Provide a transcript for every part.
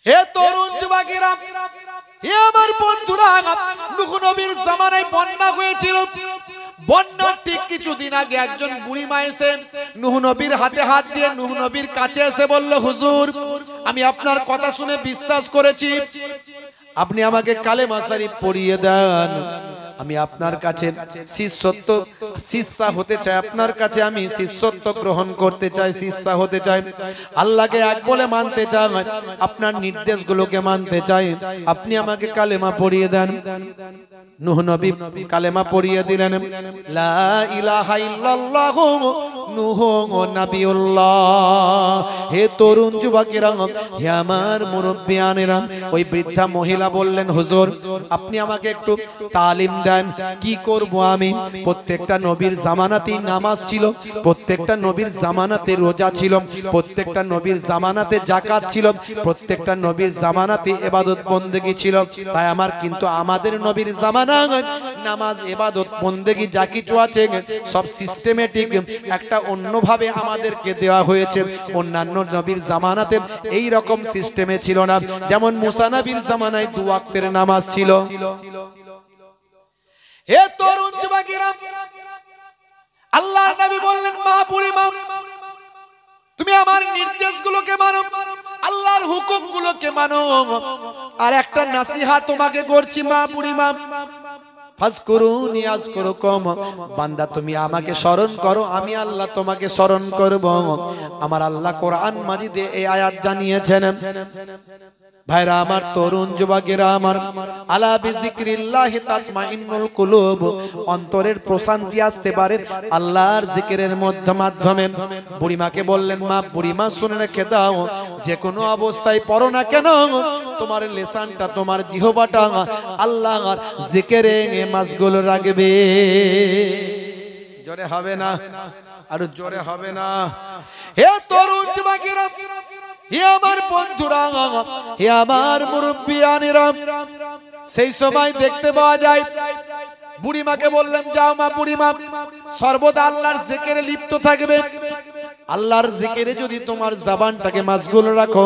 হে তরুণ যুবকেরা, হে আমার বন্ধুরা, নূহ নবীর জামানায় বন্যা হয়েছিল। বন্যার ঠিক কিছুদিন আগে একজন বুড়ি মা এসে নূহ নবীর হাতে হাত দিয়ে নূহ নবীর কাছে এসে বলল, হুজুর, আমি আপনার কথা শুনে বিশ্বাস করেছি, আপনি আমাকে কালেমা শরীফ পড়িয়ে দেন। আমি আপনার কাছে শিষ্যা হতে চাই, আপনার কাছে আমি শিষ্যত্ব গ্রহণ করতে চাই, শিষ্যা হতে চাই, আল্লাহকে এক বলে মানতে চাই, আপনার নির্দেশগুলোকে মানতে চাই, আপনি আমাকে কালেমা পড়িয়ে দেন। নূহ নবী কালেমা পড়িয়ে দিলেন, লা ইলাহা ইল্লাল্লাহ নূহ নবিউল্লাহ। হে তরুণ যুবকেরা, হে আমার মুরব্বিয়ানেরা, ওই বৃদ্ধা মহিলা বললেন, হুজুর, আপনি আমাকে একটু তালিম দেন, কি করব আমি? প্রত্যেকটা নবীর জামানাতেই নামাজ ছিল, প্রত্যেকটা নবীর জামানাতে রোজা ছিল, প্রত্যেকটা নবীর জামানাতে যাকাত ছিল, প্রত্যেকটা নবীর জামানাতে ইবাদত বন্দেগী ছিল। তাই আমার কিন্তু আমাদের নবীর জামানায় নামাজ, ইবাদত, বন্দেগী যা কিছু আছে সব সিস্টেমেটিক একটা অন্যভাবে আমাদেরকে দেওয়া হয়েছে। অন্যান্য নবীর জামানাতে এই রকম সিস্টেমে ছিল না। যেমন মুসা নবীর জামানায় 2 ওয়াক্তের নামাজ ছিল। হে তরুণ যুবকেরা, আল্লাহর নবী বললেন, মা বুড়িমা, তুমি আমার নির্দেশগুলোকে মানো, আল্লাহর হুকুমগুলোকে মানো। আর একটা নসিহত তোমাকে করছি, মা বুড়িমা, ফাজকুরুনি আযকুরুকুম, বান্দা তুমি আমাকে স্মরণ করো, আমি আল্লাহ তোমাকে স্মরণ করব। আমার আল্লাহ কোরআন মাজিদে এই আয়াত জানিয়েছেন। ভাইরা আমার, তরুণ যুবকেরা আমার, আলা বিযিকরিল্লাহি তাতমাইন্নুল কুলুব, অন্তরের প্রশান্তি আসতে পারে আল্লাহর জিকিরের মাধ্যমে। বুড়িমাকে বললেন, মা বুড়িমা, শুনে রেখে দাও, যে কোনো অবস্থায় পড়ো না কেন, তোমার লিসানটা, তোমার জিহ্বাটা আল্লাহর জিকিরে মাশগুল রাখবে। জোরে হবে না? আর জোরে হবে না? হে তরুণ যুবকেরা, হে আমার বন্ধুরা, হে আমার মুরব্বিয়ানেরা, সেই সময় দেখতে পাওয়া যায় বুড়িমাকে বললেন, যাও মা বুড়িমা, সর্বদা আল্লাহর জিকিরে লিপ্ত থাকবে। আল্লাহর জিকিরে যদি তোমার জবানটাকে মাশগুল রাখো,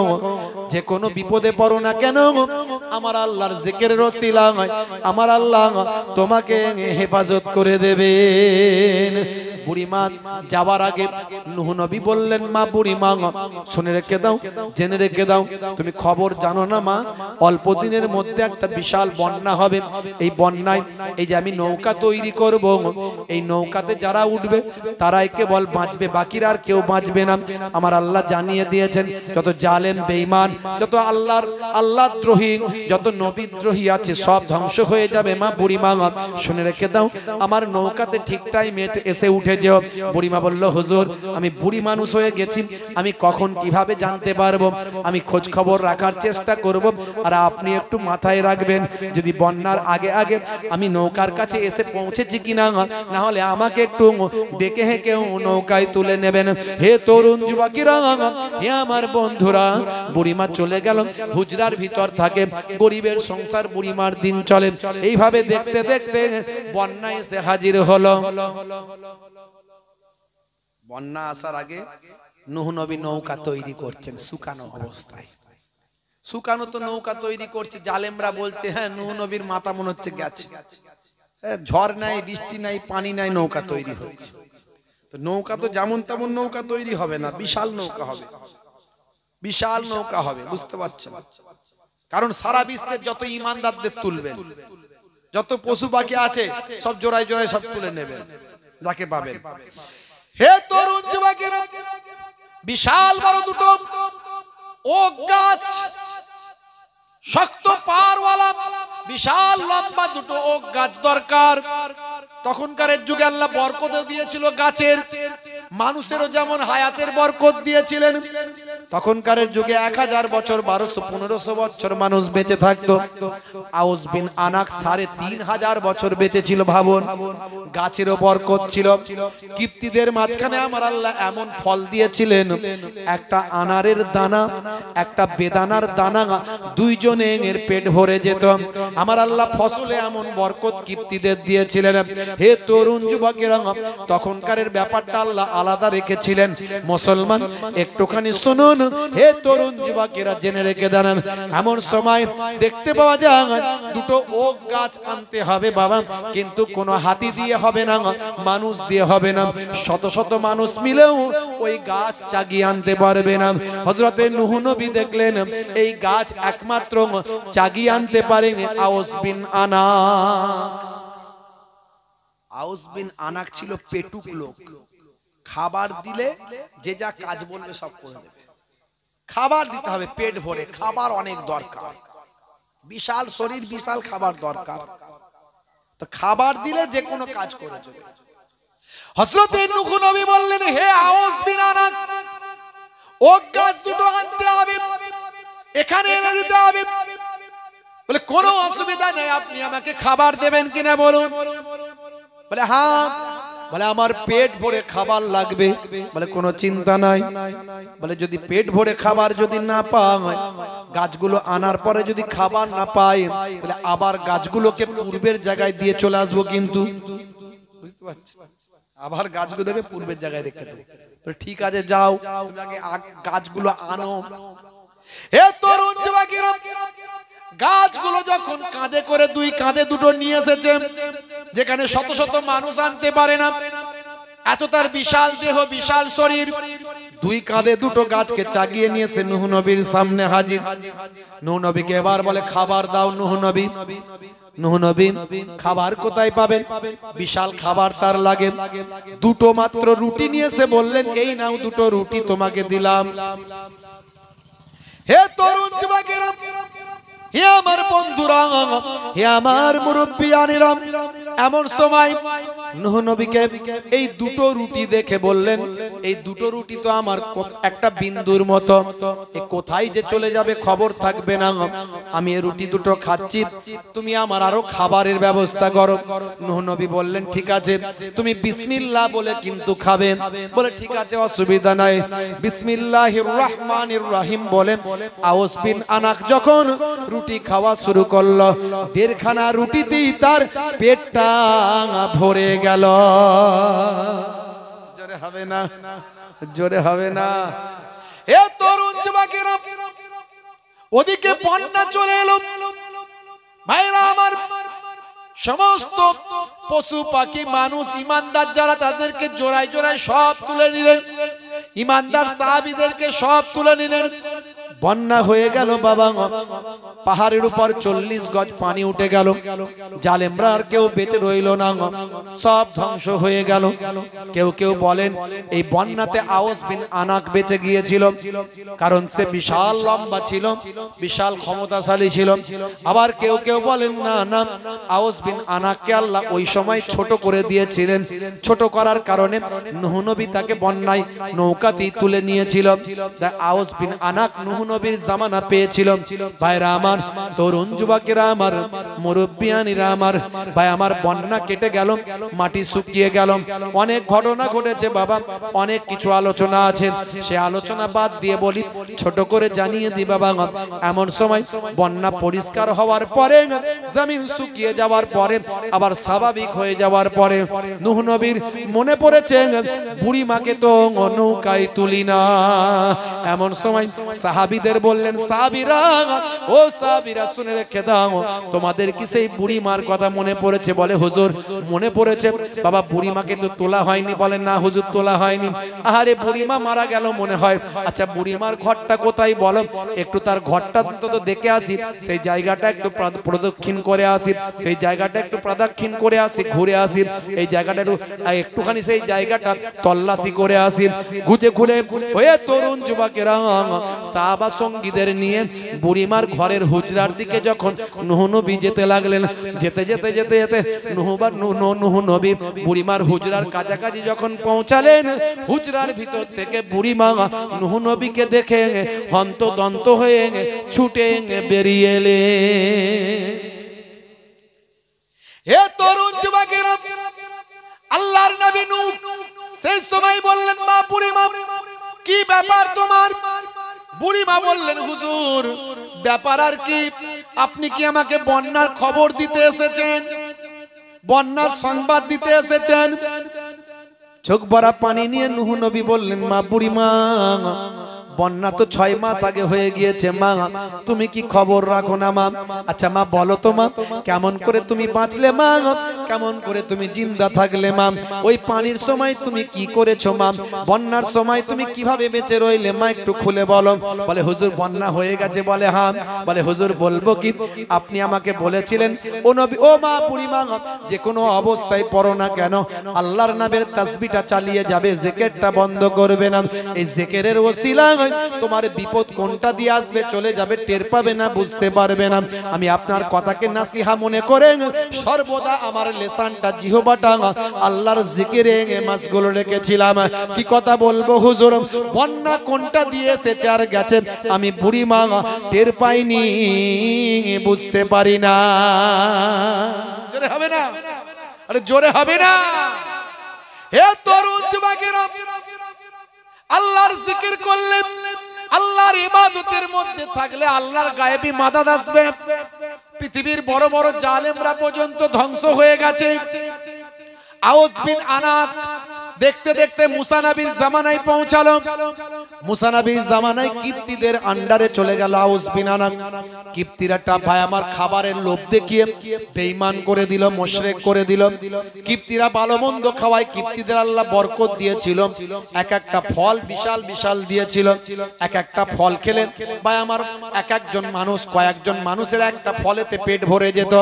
যে কোনো বিপদে পড়ো না কেন, আমার আল্লাহর জিকিরের ওসিলায় আমার আল্লাহ তোমাকে হেফাজত করে দেবেন। বুড়িমা যাওয়ার আগে নূহ নবী বললেন, মা বুড়িমা, শুনে রেখে দাও, জেনে রেখে দাও, তুমি খবর জানো না মা, অল্প দিনের মধ্যে একটা বিশাল বন্যা হবে। এই বন্যায় এই যে আমি নৌকা তৈরি করব, এই নৌকাতে যারা উঠবে তারাই কেবল বাঁচবে, বাকিরা আর কেউ বাঁচবে না। আমার আল্লাহ জানিয়ে দিয়েছেন, যত জালেম বেঈমান, যত আল্লাহ দ্রোহী, যত নবী দ্রোহী আছে সব ধ্বংস হয়ে যাবে। মা বুড়িমা, শুনে রেখে দাও, আমার নৌকাতে ঠিক টাইমে এসে উঠে যেও। বুড়িমা বলল, হুজুর, আমি বুড়ি মানুষ হয়ে গেছি, আমি কখন কিভাবে জানতে পারবো? আমি খোঁজ খবর রাখার চেষ্টা করব। আর আপনি একটু মাথায় রাখবেন, যদি বন্যার আগে আগে আমি নৌকার কাছে এসে পৌঁছেছি কিনা, না হলে আমাকে একটু ডেকে হেঁকে নৌকায় তুলে নেবেন। হে তরুণ যুবকেরা, হে আমার বন্ধুরা, বুড়িমা চলে গেল, হুজরার ভিতর থাকে, গরিবের সংসার, বুড়িমার দিন চলে। এইভাবে দেখতে দেখতে বন্যা এসে হাজির হলো। বন্যা আসার আগে নূহ নবী নৌকা তৈরি করছেন শুকানো অবস্থায়। শুকানো তো নৌকা তৈরি করছে, জালেমরা বলছে, হ্যাঁ নূহ নবীর মাথা মনে হচ্ছে গেছে, ঝড় নাই, বৃষ্টি নাই, পানি নাই, নৌকা তৈরি হচ্ছে। তো নৌকা তো যেমন তেমন নৌকা তৈরি হবে না, বিশাল নৌকা হবে, বিশাল নৌকা হবে, বুঝতে পারছেন? কারণ সারা বিশ্বের যত ইমানদারদের তুলবেন, যত পশু পাখি আছে সব জোড়ায় জোড়ায় সব তুলে নেবেন, যাকে পাবেন। হে তরুণ যুবকেরা, বিশাল বড় দুটো ওক গাছ, শক্ত পারওয়ালা বিশাল লম্বা দুটো ওক গাছ দরকার। তখনকার যুগে আল্লাহ বরকত দিয়েছিল গাছের, মানুষেরও যেমন হায়াতের বরকত দিয়েছিলেন। তখনকার যুগে 1000 বছর, 1200-1500 বছর মানুষ বেঁচে থাকতো। আউস বিন আনাক 3500 বছর বেঁচে ছিল। ভাবুন, গাছেরও বরকত ছিল। কিপ্তিদের মাঝখানে আমার আল্লাহ এমন ফল দিয়েছিলেন, একটা আনারের দানা, একটা বেদানার দানা, দুইজনের পেট ভরে যেত। আমার আল্লাহ ফসলে এমন বরকত কিপ্তিদের দিয়েছিলেন। হে তরুণ যুবকেরা, তখনকার ব্যাপারটা আল্লাহ আলাদা রেখেছিলেন। মুসলমান, একটুখানি শুনুন, শুনুন হে তরুণ যুবকেরা, জেনে রেখে দেন, এমন সময় দেখতে পাওয়া যায় দুটো ওক গাছ আনতে হবে বাবা, কিন্তু কোনো হাতি দিয়ে হবে না, মানুষ দিয়ে হবে না, শত শত মানুষ মিলেও ওই গাছ চাগিয়ে আনতে পারবে না। হযরতে নূহ নবী দেখলেন এই গাছ একমাত্র চাগিয়ে আনতে পারে আউস বিন আনাক। আউস বিন আনাক ছিল পেটুক লোক, খাবার দিলে যে যা কাজ বলবে সব করে দেবে। খাবার দিতে হবে পেট ভরে, খাবার অনেক দরকার, বিশাল শরীর, বিশাল খাবার দরকার, তো খাবার দিলে যে কোনো কাজ করে দেবে। হযরতে নূহ নবী বললেন হে আউস বিন আনাক, ওক গাছ দুটো আনতে হবে, এখানে এনে দিতে হবে। বলে কোনো অসুবিধা নেই, আপনি আমাকে খাবার দেবেন কিনা বলুন। বলে হ্যাঁ। বলে আমার পেট ভরে খাবার লাগবে। বলে কোনো চিন্তা নাই। বলে যদি পেট ভরে খাবার যদি না পায়, গাছগুলো আনার পরে যদি খাবার না পায়, তাহলে আবার গাছগুলোকে পূর্বের জায়গায় দিয়ে চলে আসবো, কিন্তু বুঝতে পারছি, আবার গাছগুলোকে পূর্বের জায়গায় রেখে দেবো। ঠিক আছে যাও, তুমি আগে গাছগুলো আনো। হে তরুণ যুবকেরা, গাছগুলো যখন কাঁধে করে, দুই কাঁধে দুটো নিয়ে এসেছে, যেখানে শত শত মানুষ আনতে পারে না, এত তার বিশাল দেহ, বিশাল শরীর, দুই কাঁধে দুটো গাছকে চাগিয়ে নিয়েছে নূহ নবীর সামনে হাজির। নূহ নবীকে এবার বলে খাবার দাও। নূহ নবী খাবার কোথায় পাবেন? বিশাল খাবার তার লাগে। দুটো মাত্র রুটি নিয়েছে, বললেন এই নাও দুটো রুটি তোমাকে দিলাম। হে তরুণ যুবকেরা, হে আমার বন্ধুরা, হে আমার মুরব্বিয়ানেরা, এমন সময় নূহ নবীকে এই দুটো রুটি দেখে বললেন এই দুটো রুটি তো আমার একটা বিন্দুর মতো, এ কোথায় যে চলে যাবে খবর থাকবে না। আমি এই রুটি দুটো খাচ্ছি, তুমি আমার আরো খাবারের ব্যবস্থা করো। নূহ নবী বললেন ঠিক আছে, তুমি বিসমিল্লাহ বলে কিন্তু খাবে। বলে ঠিক আছে, অসুবিধা নাই। বিসমিল্লাহির রহমানির রহিম বলে আউস বিন আনাক যখন রুটি খাওয়া শুরু করলো, দেড়খানা রুটিতেই তার পেটটা ভরে গেল। জোরে হবে না, জোরে হবে না। এ তরুণ যুবকেরা, ওদিকে বন্যা চলে এলো। ভাইরা আমার, সমস্ত পশু পাখি মানুষ ইমানদার যারা, তাদেরকে জোড়ায় জোড়ায় সব তুলে নিলেন। ইমানদার সাহাবীদেরকে সব তুলে নিলেন। বন্যা হয়ে গেল বাবা, পাহাড়ের উপর 40 গজ পানি উঠে গেল। জালেমরা আর কেউ বেঁচে রইল না, সব ধ্বংস হয়ে গেল। কেউ কেউ বলেন এই বন্যাতে আউস বিন আনাক বেঁচে গিয়েছিল, কারণ সে বিশাল লম্বা ছিল, বিশাল ক্ষমতাশালী ছিল। আবার কেউ কেউ বলেন না না, আউস বিন আনাককে আল্লাহ ওই সময় ছোট করে দিয়েছিলেন। ছোট করার কারণে নূহ নবী তাকে বন্যায় নৌকাতেই তুলে নিয়েছিল। আউস বিন আনাক নূহ নবীর জামানা পেয়েছিল। ভাইরা আমার, তরুণ যুবকেরা আমার, মুরব্বিয়ানিরা আমার, ভাই আমার, বন্যা কেটে গেল, মাটি শুকিয়ে গেল, অনেক ঘটনা ঘটেছে বাবা, অনেক কিছু আলোচনা আছে। সে আলোচনা বাদ দিয়ে বলি, ছোট করে জানিয়ে দি বাবা, এমন সময় বন্যা পরিষ্কার হওয়ার পরে, জমিন শুকিয়ে যাওয়ার পরে, আবার স্বাভাবিক হয়ে যাওয়ার পরে নূহ নবীর মনে পড়েছে বুড়ি মাকে তো নৌকায় তুলি না। এমন সময় সাহাবীদের বললেন, সাহাবীরা, ও সাহাবীরা শুনে রেখে দাও, তোমাদের কি সেই বুড়ি মার কথা মনে পড়েছে? বলে হুজুর মনে পড়েছে। বাবা বুড়ি মাকে তো তোলা হয়নি। বলেন না হুজুর তোলা হয়নি। আরে বুড়ি মা মারা গেল মনে হয়। আচ্ছা বুড়ি মার ঘরটা কোথায় বলো, একটু তার ঘরটা তো দেখে আসি, সেই জায়গাটা একটু প্রদক্ষিণ করে আসি, সেই জায়গাটা একটু প্রদক্ষিণ করে আসি, ঘুরে আসি, এই জায়গাটা একটুখানি সেই জায়গাটা তল্লাশি করে আসি। ঘুরে ঘুরে হয়ে তরুণ যুবকেরা সাহাবা সঙ্গীদের নিয়ে বুড়িমার ঘরের হুজরার দিকে যখন নূহ নবী যেতে লাগলেন, যেতে যেতে যেতে যেতে নূহ নবী বুড়িমার হুজরার কাছাকাছি যখন পৌঁছালেন, হুজরার ভিতর থেকে বুড়িমা নূহ নবীকে দেখে হন্তদন্ত হয়ে ছুটে বেরিয়ে এলেন। হে তরুণ যুবকেরা, আল্লাহর নবী নূহ সেই সময় বললেন, মা বুড়িমা কি ব্যাপার তোমার? বুড়িমা বললেন, হুজুর ব্যাপার আর কি, আপনি কি আমাকে বন্যার খবর দিতে এসেছেন, বন্যার সংবাদ দিতে এসেছেন? চোখ ভরা পানি নিয়ে নূহ নবী বললেন, মা বুড়িমা বন্যা তো 6 মাস আগে হয়ে গিয়েছে মা, তুমি কি খবর রাখো না মা? আচ্ছা মা বলো তো মা, কেমন করে তুমি বাঁচলে মা, কেমন করে তুমি জিন্দা থাকলে মা? ওই পানির সময় তুমি কি করেছো মা? বন্যার সময় তুমি কিভাবে বেঁচে রইলে মা, একটু খুলে বলো। বলে হুজুর বন্যা হয়ে গেছে। বলে হ্যাঁ। বলে হুজুর বলবো কি, আপনি আমাকে বলেছিলেন ও নবী, ও মা বুড়িমা, যে কোনো অবস্থায় পড়ো না কেন আল্লাহর নামের তাসবিহটা চালিয়ে যাবে, জিকিরটা বন্ধ করবে না। এই জিকিরের ওসিলায় তোমার বিপদ কোনটা দিয়ে আসবে চলে যাবে টের পাবে না, বুঝতে পারবে না। আমি আপনার কথাকে নাসিহা মনে করে সর্বদা আমার লেসানটা জিহবাটা আল্লাহর জিকিরে মাসগুলো রেখেছিলাম। কি কথা বলবো হুজুর, বন্যা কোনটা দিয়ে এসেছে আর গেছে আমি বুড়ি মা টের পাইনি, বুঝতে পারি না। জোরে হবে না? আরে জোরে হবে না? হে তরুণ যুবকেরা, আল্লাহর জিকির করলে, আল্লাহর ইবাদতের মধ্যে থাকলে আল্লাহর গায়েবী মাদাদ আসবে। পৃথিবীর বড় বড় জালেমরা পর্যন্ত ধ্বংস হয়ে গেছে। আউস বিন আনাক দেখতে দেখতে মুসা নবীর জামানায় পৌঁছালো। মুসা নবীর জামানায় কিপ্তিদের আন্ডারে চলে গেল আউস বিন আনাক। কিপ্তিরাটা ভাই আমার খাবারের লোভ দেখিয়ে বেঈমান করে দিল, মুশরিক করে দিল। কিপ্তিরা ভালো মন্দ খাওয়ায়, কিপ্তিদের আল্লাহ বরকত দিয়েছিল। এক একটা ফল বিশাল বিশাল দিয়েছিল। এক একটা ফল খেলে ভাই আমার এক একজন মানুষ, কয়েকজন মানুষের একটা ফলেতে পেট ভরে যেত,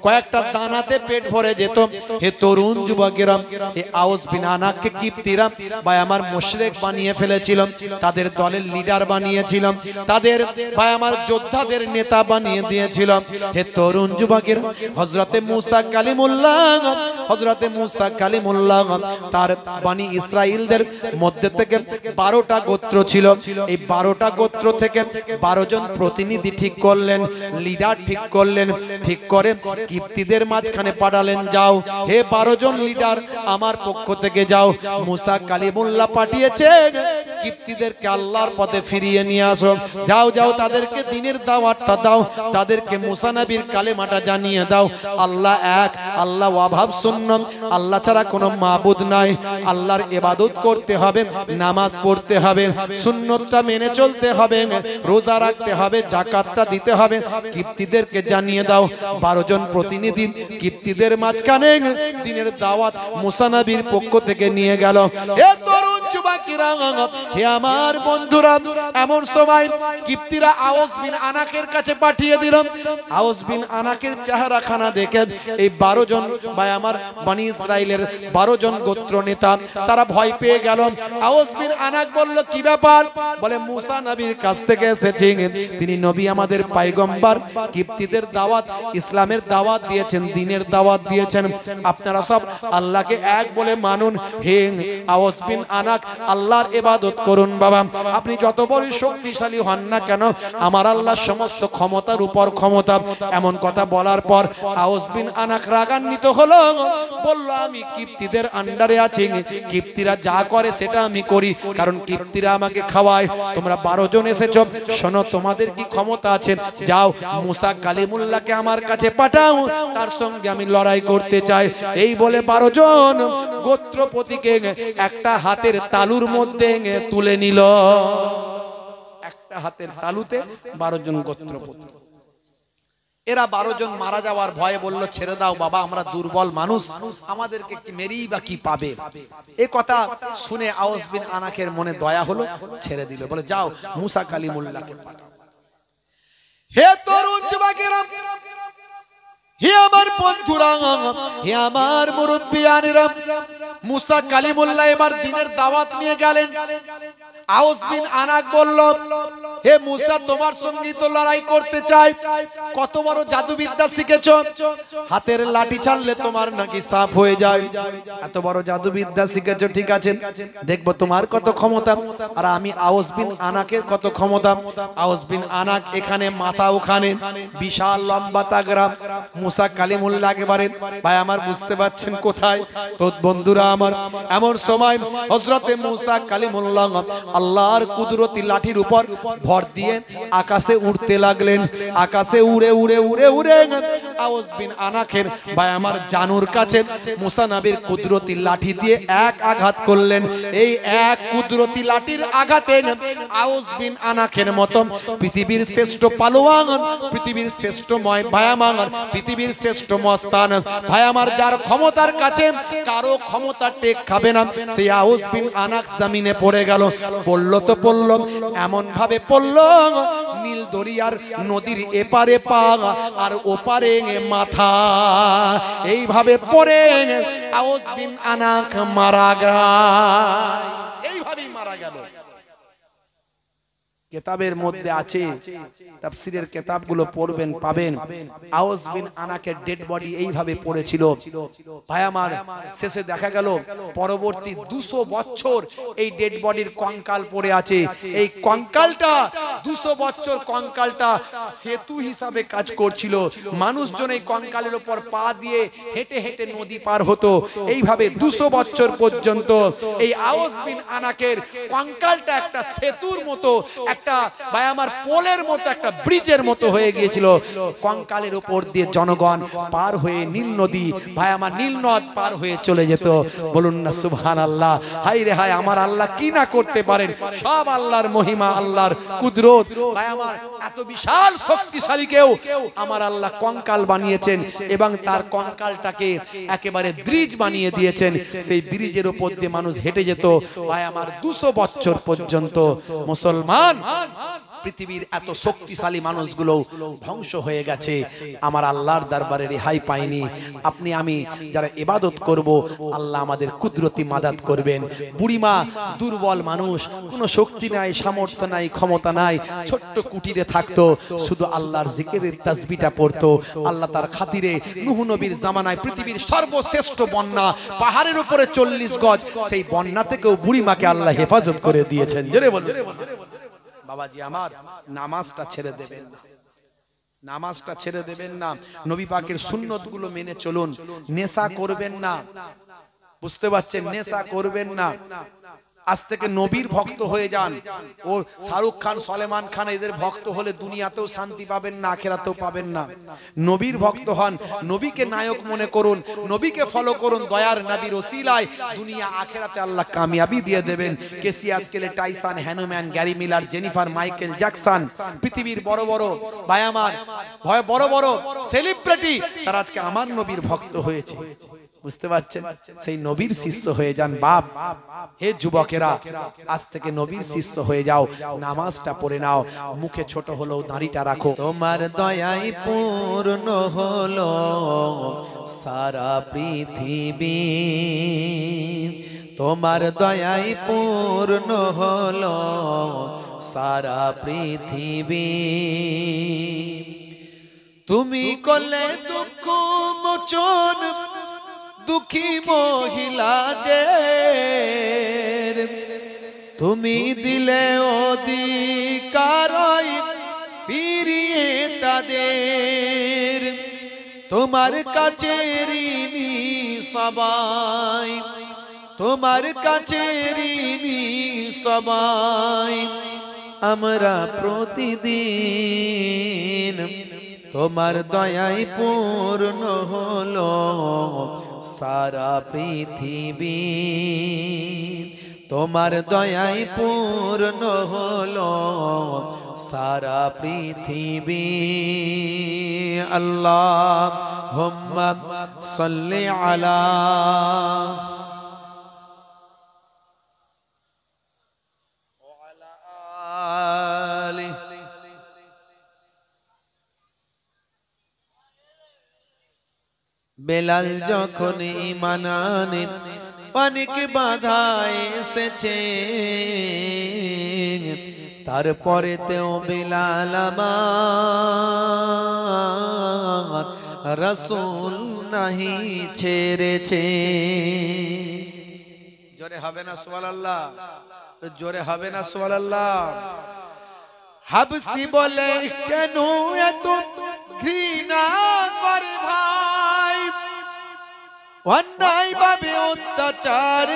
কয়েকটা দানাতে পেট ভরে যেত। হে তরুণ যুবকেরা, এই আউস বিন আনাক কিপ্তিরা ভাই আমার মুশরিক বানিয়ে ফেলেছিল, তাদের দলের লিডার বানিয়েছিল, তাদের ভাই আমার যোদ্ধাদের নেতা বানিয়ে দিয়েছিল। হে তরুণ যুবকেরা, হযরতে মুসা কালিমুল্লাহ, হযরতে মুসা কালিমুল্লাহ তার বনি ইসরাইলদের মধ্যে থেকে 12টা গোত্র ছিল। এই 12টা গোত্র থেকে 12 জন প্রতিনিধি ঠিক করলেন, লিডার ঠিক করলেন। ঠিক করে কিপ্তিদের মাঝখানে পাঠালেন, যাও হে 12 জন লিডার আমার পক্ষ থেকে যাও। মুসা কালিমুল্লাহ পাঠিয়েছেন কিপ্তিদেরকে আল্লাহর পথে ফিরিয়ে নিয়ে আসো। যাও যাও তাদেরকে দ্বীনের দাওয়াতটা দাও, তাদেরকে মুসা নবীর কালেমাটা জানিয়ে দাও। আল্লাহ এক, আল্লাহ ওয়াহাব সুন্নাত, আল্লাহ ছাড়া কোনো মাবুদ নাই। আল্লাহর ইবাদত করতে হবে, নামাজ পড়তে হবে, সুন্নতটা মেনে চলতে হবে, রোজা রাখতে হবে, যাকাতটা দিতে হবে। কিপ্তিদেরকে জানিয়ে দাও। 12 জন প্রতিনিধি কিপ্তিদের মাঝখানে দ্বীনের দাওয়াত মুসা নবীর পক্ষ থেকে নিয়ে গেল। হে তরুণ যুবকেরা, হে আমার বন্ধুরা, এমন সময় কিপ্তিরা আউস বিন আনাকের কাছে পাঠিয়ে দিল। আউস বিন আনাকের চেহারাখানা দেখে এই 12 জন ভাই আমার বনি ইসরাইলের 12 জন গোত্র নেতা তারা ভয় পেয়ে গেল। আউস বিন আনাক বলল, কি ব্যাপার? বলে মুসা নবীর কাছ থেকে এসেছে, তিনি নবী আমাদের পয়গম্বর, কিপ্তিদের দাওয়াত, ইসলামের দাওয়াত দিয়েছেন, দ্বীনের দাওয়াত দিয়েছেন। আপনারা সব আল্লাহকে এক বলে মানুন। হে আউস বিন আনাক, আল্লাহর ইবাদত করুন বাবা। আপনি যত বড় শক্তিশালী হন না কেন, আমার আল্লাহ সমস্ত ক্ষমতার উপর ক্ষমতা। এমন কথা বলার পর আউস বিন আনাক রাগান্বিত হলো, বলল, আমি কিপ্তিদের আন্ডারে আছি, কিপ্তিরা যা করে সেটা আমি করি, কারণ কিপ্তিরা আমাকে খাওয়ায়। তোমরা 12 জন এসেছো, শোনো তোমাদের কি ক্ষমতা আছে? যাও মুসা কালিমুল্লাহকে আমার কাছে পাঠাও, তার সঙ্গে আমি লড়াই করতে চাই। এই বলে 12 জন গোত্রপতিকে একটা হাতের তালুর মধ্যে তুলে নিল। একটা হাতের তালুতে 12 জন গোত্রপতি। এরা 12 জন মারা যাওয়ার ভয়ে বলল, ছেড়ে দাও বাবা, আমরা দুর্বল মানুষ, আমাদেরকে কি মেরেই বা কি পাবে? এই কথা শুনে আউস বিন আনাকের মনে দয়া হলো, ছেড়ে দিল। বলে, যাও মুসা কালিমুল্লাহকে পাঠাও। হে তরুণ যুবকেরা, হে আমার বন্ধুরা, হে আমার মুরব্বিয়ানেরা, মুসা কালিমুল্লাহ এবার দ্বীনের দাওয়াত নিয়ে গেলেন। আউস বিন আনাক বলল, হে মুসা, তোমার সঙ্গে তো লড়াই করতে চাই। কত বড় জাদুবিদ্যা শিখেছো, হাতের লাঠি ছাড়লে তোমার নাকি সাপ হয়ে যায়। এত বড় জাদুবিদ্যা শিখেছো, ঠিক আছে, দেখবো তোমার কত ক্ষমতা। আর আমি আউস বিন আনাকের কত ক্ষমতা। আউস বিন আনাক এখানে, মাথা ওখানে, বিশাল লম্বা তাগরা। মুসা কালিমুল্লাহ একেবারে ভাই আমার বুঝতে পারছেন কোথায়? তো বন্ধুরা আমার, এমন সময় হযরতে মুসা কালিমুল্লাহ আল্লাহর কুদরতি লাঠির উপর ভর দিয়ে আকাশে উড়তে লাগলেন। আকাশে উড়ে উড়ে উড়ে উড়ে আউস বিন আনাকের ভাই আমার জানুর কাছে মুসা নবীর কুদরতি লাঠি দিয়ে এক আঘাত করলেন। এই এক কুদরতি লাঠির আঘাতে আউস বিন আনাকের মতো পৃথিবীর শ্রেষ্ঠ পালোয়ান, পৃথিবীর শ্রেষ্ঠ ভাই আমার পৃথিবীর শ্রেষ্ঠ মস্তান ভাই আমার, যার ক্ষমতার কাছে কারো ক্ষমতা টেক খাবে না, সেই আউস বিন আনাক জমিনে পড়ে গেল। পড়লো তো পড়লো, এমন ভাবে পড়লো নীল দরিয়ার নদীর এপারে পা আর ওপারে মাথা, এইভাবে পড়ে আউস বিন আনাক মারা গেল। এইভাবেই মারা গেল। কিতাবের মধ্যে আছে, তাফসীরের কিতাবগুলো পড়বেন পাবেন, আউস বিন আনাকের ডেড বডি এইভাবে পড়েছিল। ভাই আমার, শেষে দেখা গেল পরবর্তী 200 বছর এই ডেড বডির কঙ্কাল পড়ে আছে। এই কঙ্কালটা 200 বছর কঙ্কালটা সেতু হিসাবে কাজ করছিল। মানুষজন এই কঙ্কালের উপর পা দিয়ে হেঁটে হেঁটে নদী পার হতো। এইভাবে 200 বছর পর্যন্ত এই আউস বিন আনাকের কঙ্কালটা একটা সেতুর মতো, একটা ভাই আমার পোলের মতো, একটা ব্রিজের মতো হয়ে গিয়েছিল। কঙ্কালের উপর দিয়ে জনগণ পার হয়ে নীল নদী, ভাই আমার নীল নদ পার হয়ে চলে যেত। বলুন না সুবহানাল্লাহ। হায় রে হায়, আমার আল্লাহ কি না করতে পারেন। সব আল্লাহর মহিমা, আল্লাহর কুদরত। ভাই আমার, এত বিশাল শক্তিশালী কেউ আমার আল্লাহ কঙ্কাল বানিয়েছেন এবং তার কঙ্কালটাকে একেবারে ব্রিজ বানিয়ে দিয়েছেন। সেই ব্রিজের উপর দিয়ে মানুষ হেঁটে যেত ভাই আমার 200 বছর পর্যন্ত। মুসলমান, পৃথিবীর এত শক্তিশালী মানুষগুলো ধ্বংস হয়ে গেছে, আমার আল্লাহর দরবারে রেহাই পায়নি। আপনি আমি যারা ইবাদত করব, আল্লাহ আমাদের কুদরতি মাদাত করবেন। বুড়িমা দুর্বল মানুষ, কোনো শক্তি নাই, সামর্থ্য নাই, ক্ষমতা নাই, ছোট্ট কুটিরে থাকতো, শুধু আল্লাহর জিকিরের তাসবিহটা পড়তো। আল্লাহ তার খাতিরে নূহ নবীর জামানায় পৃথিবীর সর্বশ্রেষ্ঠ বন্যা, পাহাড়ের উপরে 40 গজ, সেই বন্যা থেকেও বুড়িমাকে আল্লাহ হেফাজত করে দিয়েছেন। জোরে বলুন। বাবাজি আমার, নামাজটা ছেড়ে দেবেন না, নামাজটা ছেড়ে দেবেন না। নবী পাকের সুন্নত গুলো মেনে চলুন। নেশা করবেন না, বুঝতে পারছেন, নেশা করবেন না। আজ থেকে নবীর ভক্ত হয়ে যান। ও শাহরুখ খান, সলমান খান এদের ভক্ত হলে দুনিয়াতেও শান্তি পাবেন না, আখিরাতেও পাবেন না। নবীর ভক্ত হন, নবীকে নায়ক মনে করুন, নবীকে ফলো করুন। দয়ার নবীর ওসিলায় দুনিয়া আখিরাতে আল্লাহ কামিয়াবি দিয়ে দেবেন। কেসিয়াস কেলে, টাইসন, হ্যানুম্যান, Gary Miller, Jennifer, Michael Jackson, পৃথিবীর বড় বড় ভাই আমার, বড় বড় সেলিব্রিটি, তারা আজকে আমার নবীর ভক্ত হয়েছে। বুঝতে পারছেন? সেই নবীর শিষ্য হয়ে যান। বাপ, হে যুবকেরা, আজ থেকে নবীর শিষ্য হয়ে যাও। নামাজটা পড়ে নাও, মুখে ছোট হলেও দাড়িটা রাখো। তোমার দয়ায় পূর্ণ হলো সারা পৃথিবী, তোমার দয়ায় পূর্ণ হলো সারা পৃথিবী। তুমি করলে দুঃখ মোচন দুঃখী মহিলাদের, তুমি দিলে অধিকার ফিরিয়ে তাদের। তোমার কাছে ঋণী সবাই, তোমার কাছে ঋণী সবাই, আমরা প্রতিদিন। তোমার দয়ায় পূর্ণ হলো সারা পৃথিবী, তোমার দয়ায় পূর্ণ হলো সারা পৃথিবী। আল্লাহুম্মা সাল্লি আলা বেলাল যখন ঈমান আনে, অনেক বাধা এসেছে, তারপরেতেও বেলাল আমার রাসূল নাহি ছেড়েছে। জোরে হবে না সুবহানাল্লাহ? জোরে হবে না সুবহানাল্লাহ? হাবসি বলে কেন এত ঘৃণা করে ভাই, অন্যায় ভাবে অত্যাচার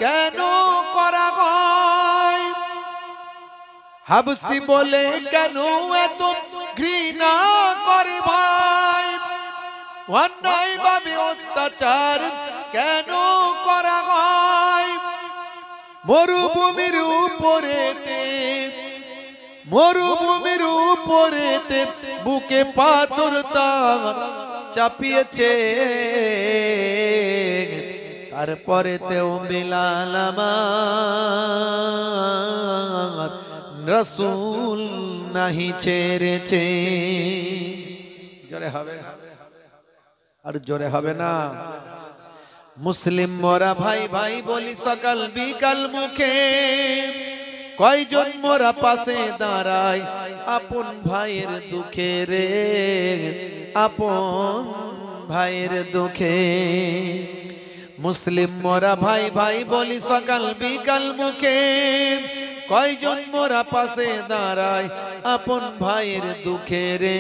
কেন করা হয়? হাবসি বলে কেন এত ঘৃণা করে ভাই, অন্যায় ভাবে অত্যাচার কেন করা হয়? মরুভূমির উপরেতে বুকে পাথর তার চাপিয়েছে, তারপরেতেও বিলাল আমার রাসূল নাহি ছেড়েছে। জোরে হবে আর জোরে হবে না। মুসলিম মোরা ভাই ভাই বলি সকাল বিকাল মুখে, কয়জন মোরা পাশে দাঁড়ায় আপন ভাইয়ের দুঃখে রে, আপন ভাইয়ের দুঃখে। মুসলিম মোরা ভাই ভাই বলি সকাল বিকাল মুখে, কয়জন মোরা পাশে দাঁড়ায় আপন ভাইয়ের দুঃখে রে,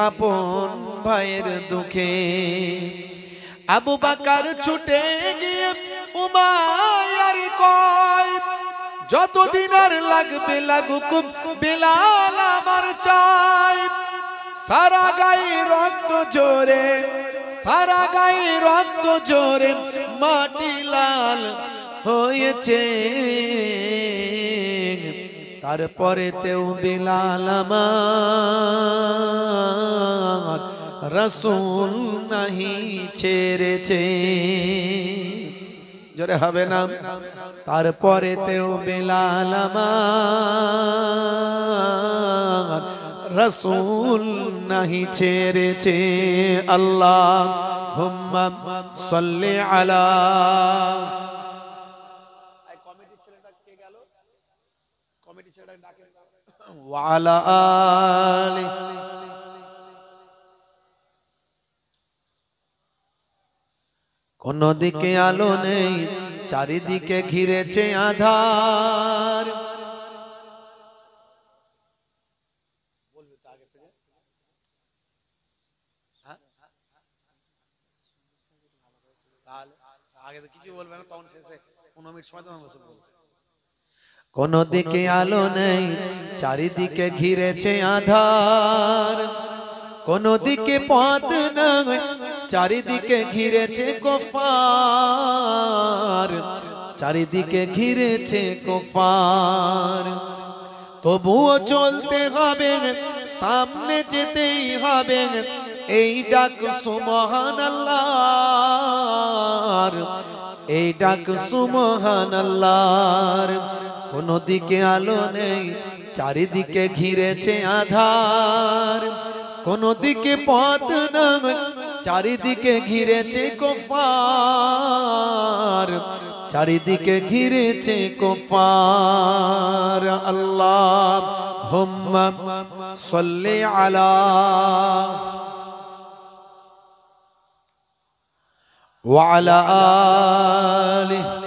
আপন ভাইয়ের দুঃখে। আবু বকর ছুটে গিয়ে উমাইয়ার কয়, যতদিন আর লাগবে লাগুক বিলাল আমার চাই। সারা গায়ে রক্ত জোরে, সারা গায়ে রক্ত জোরে মাটি লাল হয়েছে, তারপরেতেও বিলাল আমার রাসূল নাহি ছেড়েছে। জোরে হবে না। তারপরেতেও বিলাল আমার রাসূল নাহি ছেড়েছে। আল্লাহুম্মা সাল্লি আলা। কমিটি ছেলেটা কে গেল? কমিটি ছেলেটা ডাকে ওয়া আলা আলি। কোন দিকে আলো নেই, চারিদিকে ঘিরেছে আধার। কোন দিকে আলো নেই, চারিদিকে ঘিরেছে আধার। কোন দিকে পথ নাই, চারিদিকে ঘিরেছে কুফার, চারিদিকে ঘিরেছে কুফার। তবুও চলতে হবে, সামনে যেতেই হবে, এই ডাক সুবহানাল্লাহ, এই ডাক সুবহানাল্লাহ। কোন দিকে আলো নেই, চারিদিকে ঘিরেছে আধার। কোন দিকে পথ নাই, চারিদিকে ঘিরেছে কুফার, চারিদিকে ঘিরেছে কুফার। আল্লাহুম্মা সাল্লি আলা ওয়া আলা আলিহি।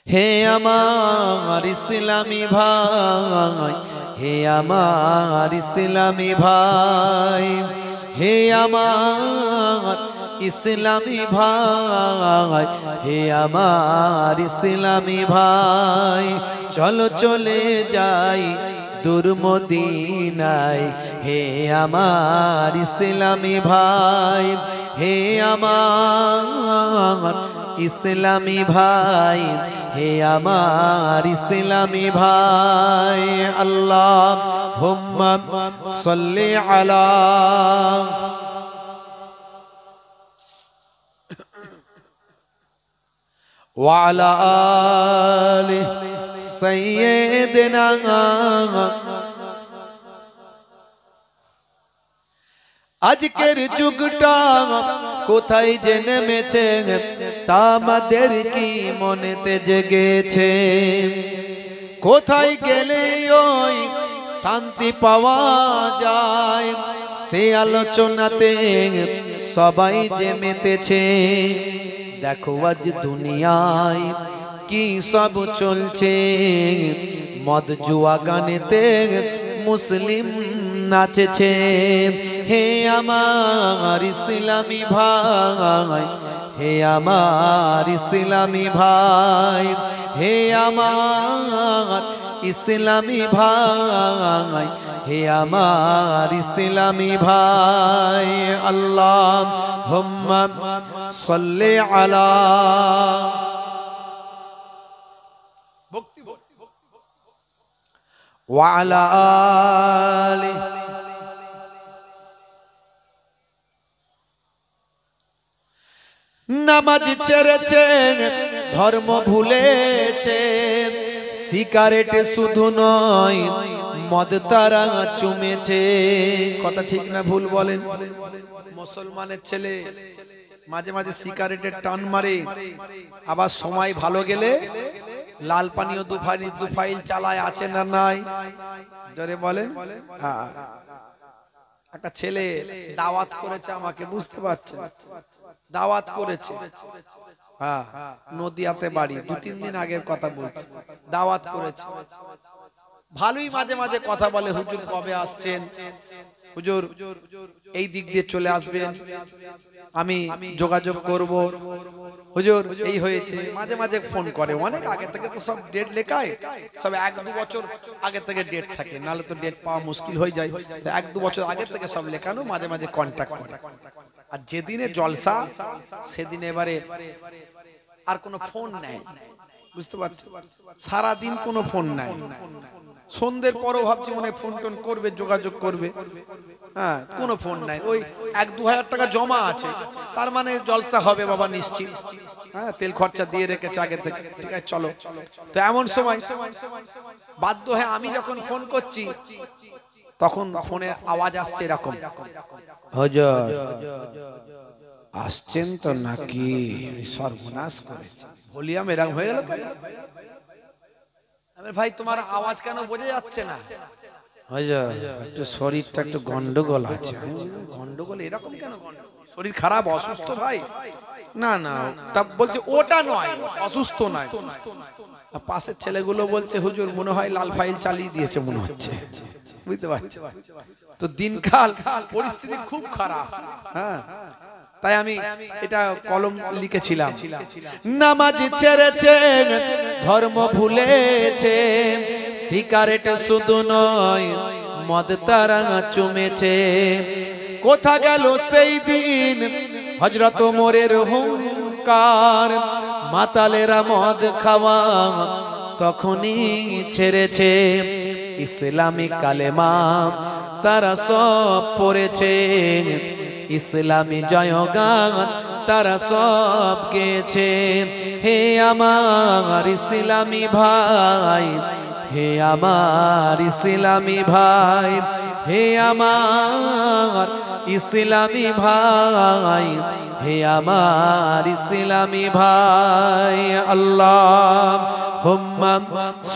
হে আমার ইসলামী ভাই, হে আমার ইসলামী ভাই, হে আমার ইসলামী ভাই, হে আমার ইসলামী ভাই, চলো চলে যাই দূর মদিনায়। হে আমার ইসলামী ভাই, হে আমার ইসলামী ভাই, হে আমার ইসলামী ভাই। আল্লাহুম্মা সাল্লি আলা ওয়া আলা আলি সাইয়্যিদিনা। আজকের যুগটা কোথায় যে নেমেছে তা আমাদের কি মনেতে জেগেছে? কোথায় গেলে ওই শান্তি পাওয়া যায়, সে আলোচনাতে সবাই যে মেতেছে। দেখো আজ দুনিয়ায় কি সব চলছে, মদ জুয়া গানেতে মুসলিম নাচেছে। হে আমার ইসলামী ভাই, হে আমার ইসলামী ভাই, হে আমার ইসলামী ভাই, হে আমার ইসলামী ভাই, আল্লাহুম্মা সাল্লি আলা ওয়া আলা আলি। নামাজ ছেড়েছে, ধর্ম ভুলেছে, সিগারেট শুধু নয় মদ তারা চুমেছে। কথা ঠিক না ভুল বলেন? মুসলমানের ছেলে মাঝে মাঝে সিগারেটের টান মারে, আবার সময় ভালো গেলে লাল পানীয় দু ফাইল চালায়, আছে না নাই? জোরে বলেন। হ্যাঁ, একটা ছেলে দাওয়াত করেছে আমাকে, বুঝতে পারছেন? দাওয়াত করেছে, হ্যাঁ, নদিয়াতে বাড়ি, 2-3 দিন আগের কথা বলছি। দাওয়াত করেছে, ভালোই মাঝে মাঝে কথা বলে, হুজুর কবে আসছেন, হুজুর এই দিক দিয়ে চলে আসবেন, আমি যোগাযোগ করব, হুজুর এই হয়েছে। মাঝে মাঝে ফোন করে, অনেক আগে থেকে তো সব ডেট লেখায়, সব 1-2 বছর আগে থেকে ডেট থাকে, নাহলে তো ডেট পাওয়া মুশকিল হয়ে যায়। 1-2 বছর আগে থেকে সব লেখানো, মাঝে মাঝে কন্ট্যাক্ট করে। আর যেদিনে জলসা সেদিন এবারে আর কোনো ফোন নাই, বুঝতে পারছো? সারাদিন কোনো ফোন নাই। সন্ধ্যের পরও ভাবছি মনে ফোন টোন করবে, যোগাযোগ করবে, হ্যাঁ, কোনো ফোন নাই। ওই 1-2 হাজার টাকা জমা আছে, তার মানে জলসা হবে বাবা নিশ্চিত, হ্যাঁ, তেল খরচা দিয়ে রেখেছে আগে থেকে, ঠিক আছে চলো। তো এমন সময় বাধ্য হয়ে আমি যখন ফোন করছি, তখন ফোনের আওয়াজ আসছে এরকম, হুজুর আসছেন তো নাকি? সর্বনাশ করেছে, ভলিউম এরকম হয়ে গেল কেন? ভাই তোমার আওয়াজ কেন বোঝা যাচ্ছে না? হুজুর একটু শরীরটা একটু গন্ডগোল আছে। গন্ডগোল এরকম কেন? শরীর খারাপ, অসুস্থ ভাই? না না, তা বলছে ওটা নয়, অসুস্থ নয়। পাশের ছেলেগুলো বলছে হুজুর মনে হয় লাল ফাইল চালিয়ে দিয়েছে মনে হচ্ছে, বুঝতে পারছো? তো দিনকাল পরিস্থিতি খুব খারাপ, হ্যাঁ, তাই আমি এটা কলম লিখেছিলাম। নামাজ ছেড়েছে, ধর্ম ভুলেছে, সিগারেট শুধু নয় মদ তারা চুমেছে। কোথা গেল সেই দিন হযরত ওমরের হুঙ্কার, মাতালেরা মদ খাওয়া তখনই ছেড়েছে, ইসলামী কালেমা তারা সব পড়েছে, ইসলামী জয়গান তারা সব গেয়েছে। হে আমার ইসলামী ভাই, হে আমার ইসলামী ভাই, হে আমার ইসলামী ভাই, হে আমার ইসলামী ভাই, আল্লাহুম্মা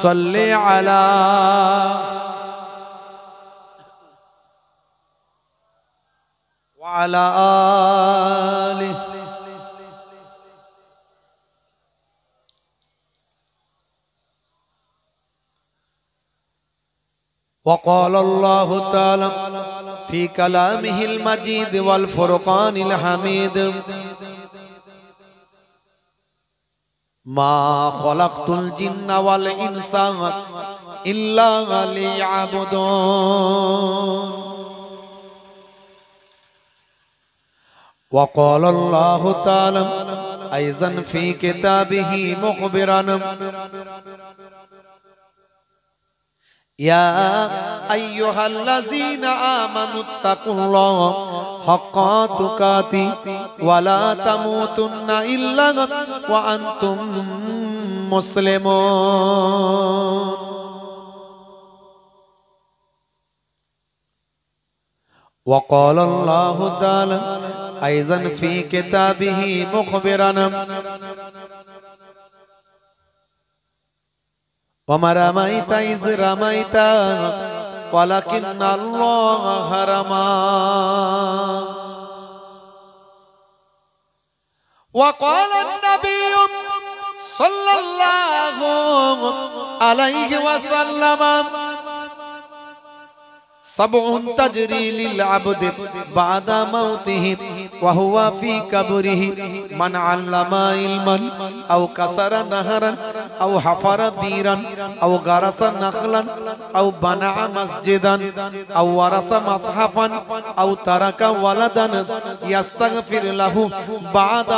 সাল্লি আলা وعلى آله وقال الله تعالى في كلامه المجيد والفرقان الحميد ما خلقت الجن والإنس إلا ليعبدون وقال الله تعالى أيضا في كتابه مخبرا يا أيها الذين آمنوا اتقوا الله حق تقاته ولا تموتن إلا وأنتم مسلمون وقال الله تعالى أيضا في كتابه مخبرا وما رميت إذ رميت ولكن الله رمى وقال النبي صلى الله عليه وسلم سبع تجري للعبد بعد موته وهو في قبره من علم علما أو كسر نهرا أو حفر بيرا أو غرس نخلا أو بنى مسجدا أو ورث مصحفا أو ترك ولدا يستغفر له بعد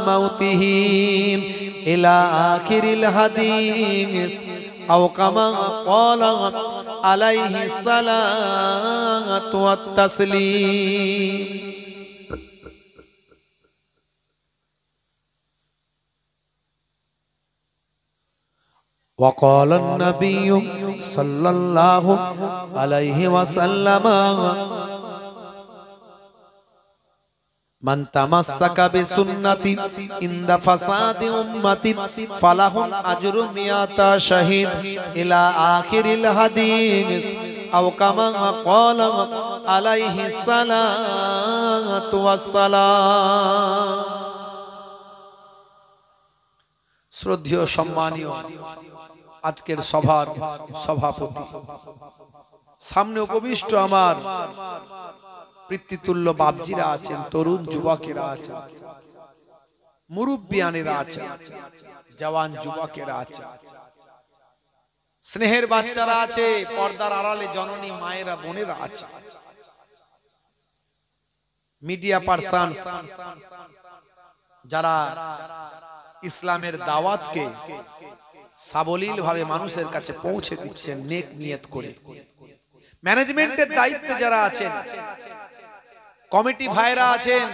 موته إلى آخر الحديث أو كما قال عليه الصلاة والتسليم. وقال النبي صلى الله عليه وسلم من تمسك بسنتي عند فساد أمتي فله أجر 100 شهيد إلى آخر الحديث أو كما قال عليه الصلاة والسلام. শ্রদ্ধেয় সম্মানীয় আজকের সভার সভাপতি, সামনে উপবিষ্ট আমার পিতৃতুল্য বাপজিরা আছেন, তরুণ যুবকেরা আছেন, মুরব্বিয়ানেরা আছেন, জওয়ান যুবকেরা আছেন, স্নেহের বাচ্চারা আছে, পর্দার আড়ালে জননী মায়েরা বোনেরা আছে, মিডিয়া পারসন যারা ইসলামের দাওয়াতকে সাবলীল ভাবে মানুষের কাছে পৌঁছে দিচ্ছেন নেক নিয়ত করে, ম্যানেজমেন্টের দায়িত্বে যারা আছেন, কমিটি ভাইরা আছেন,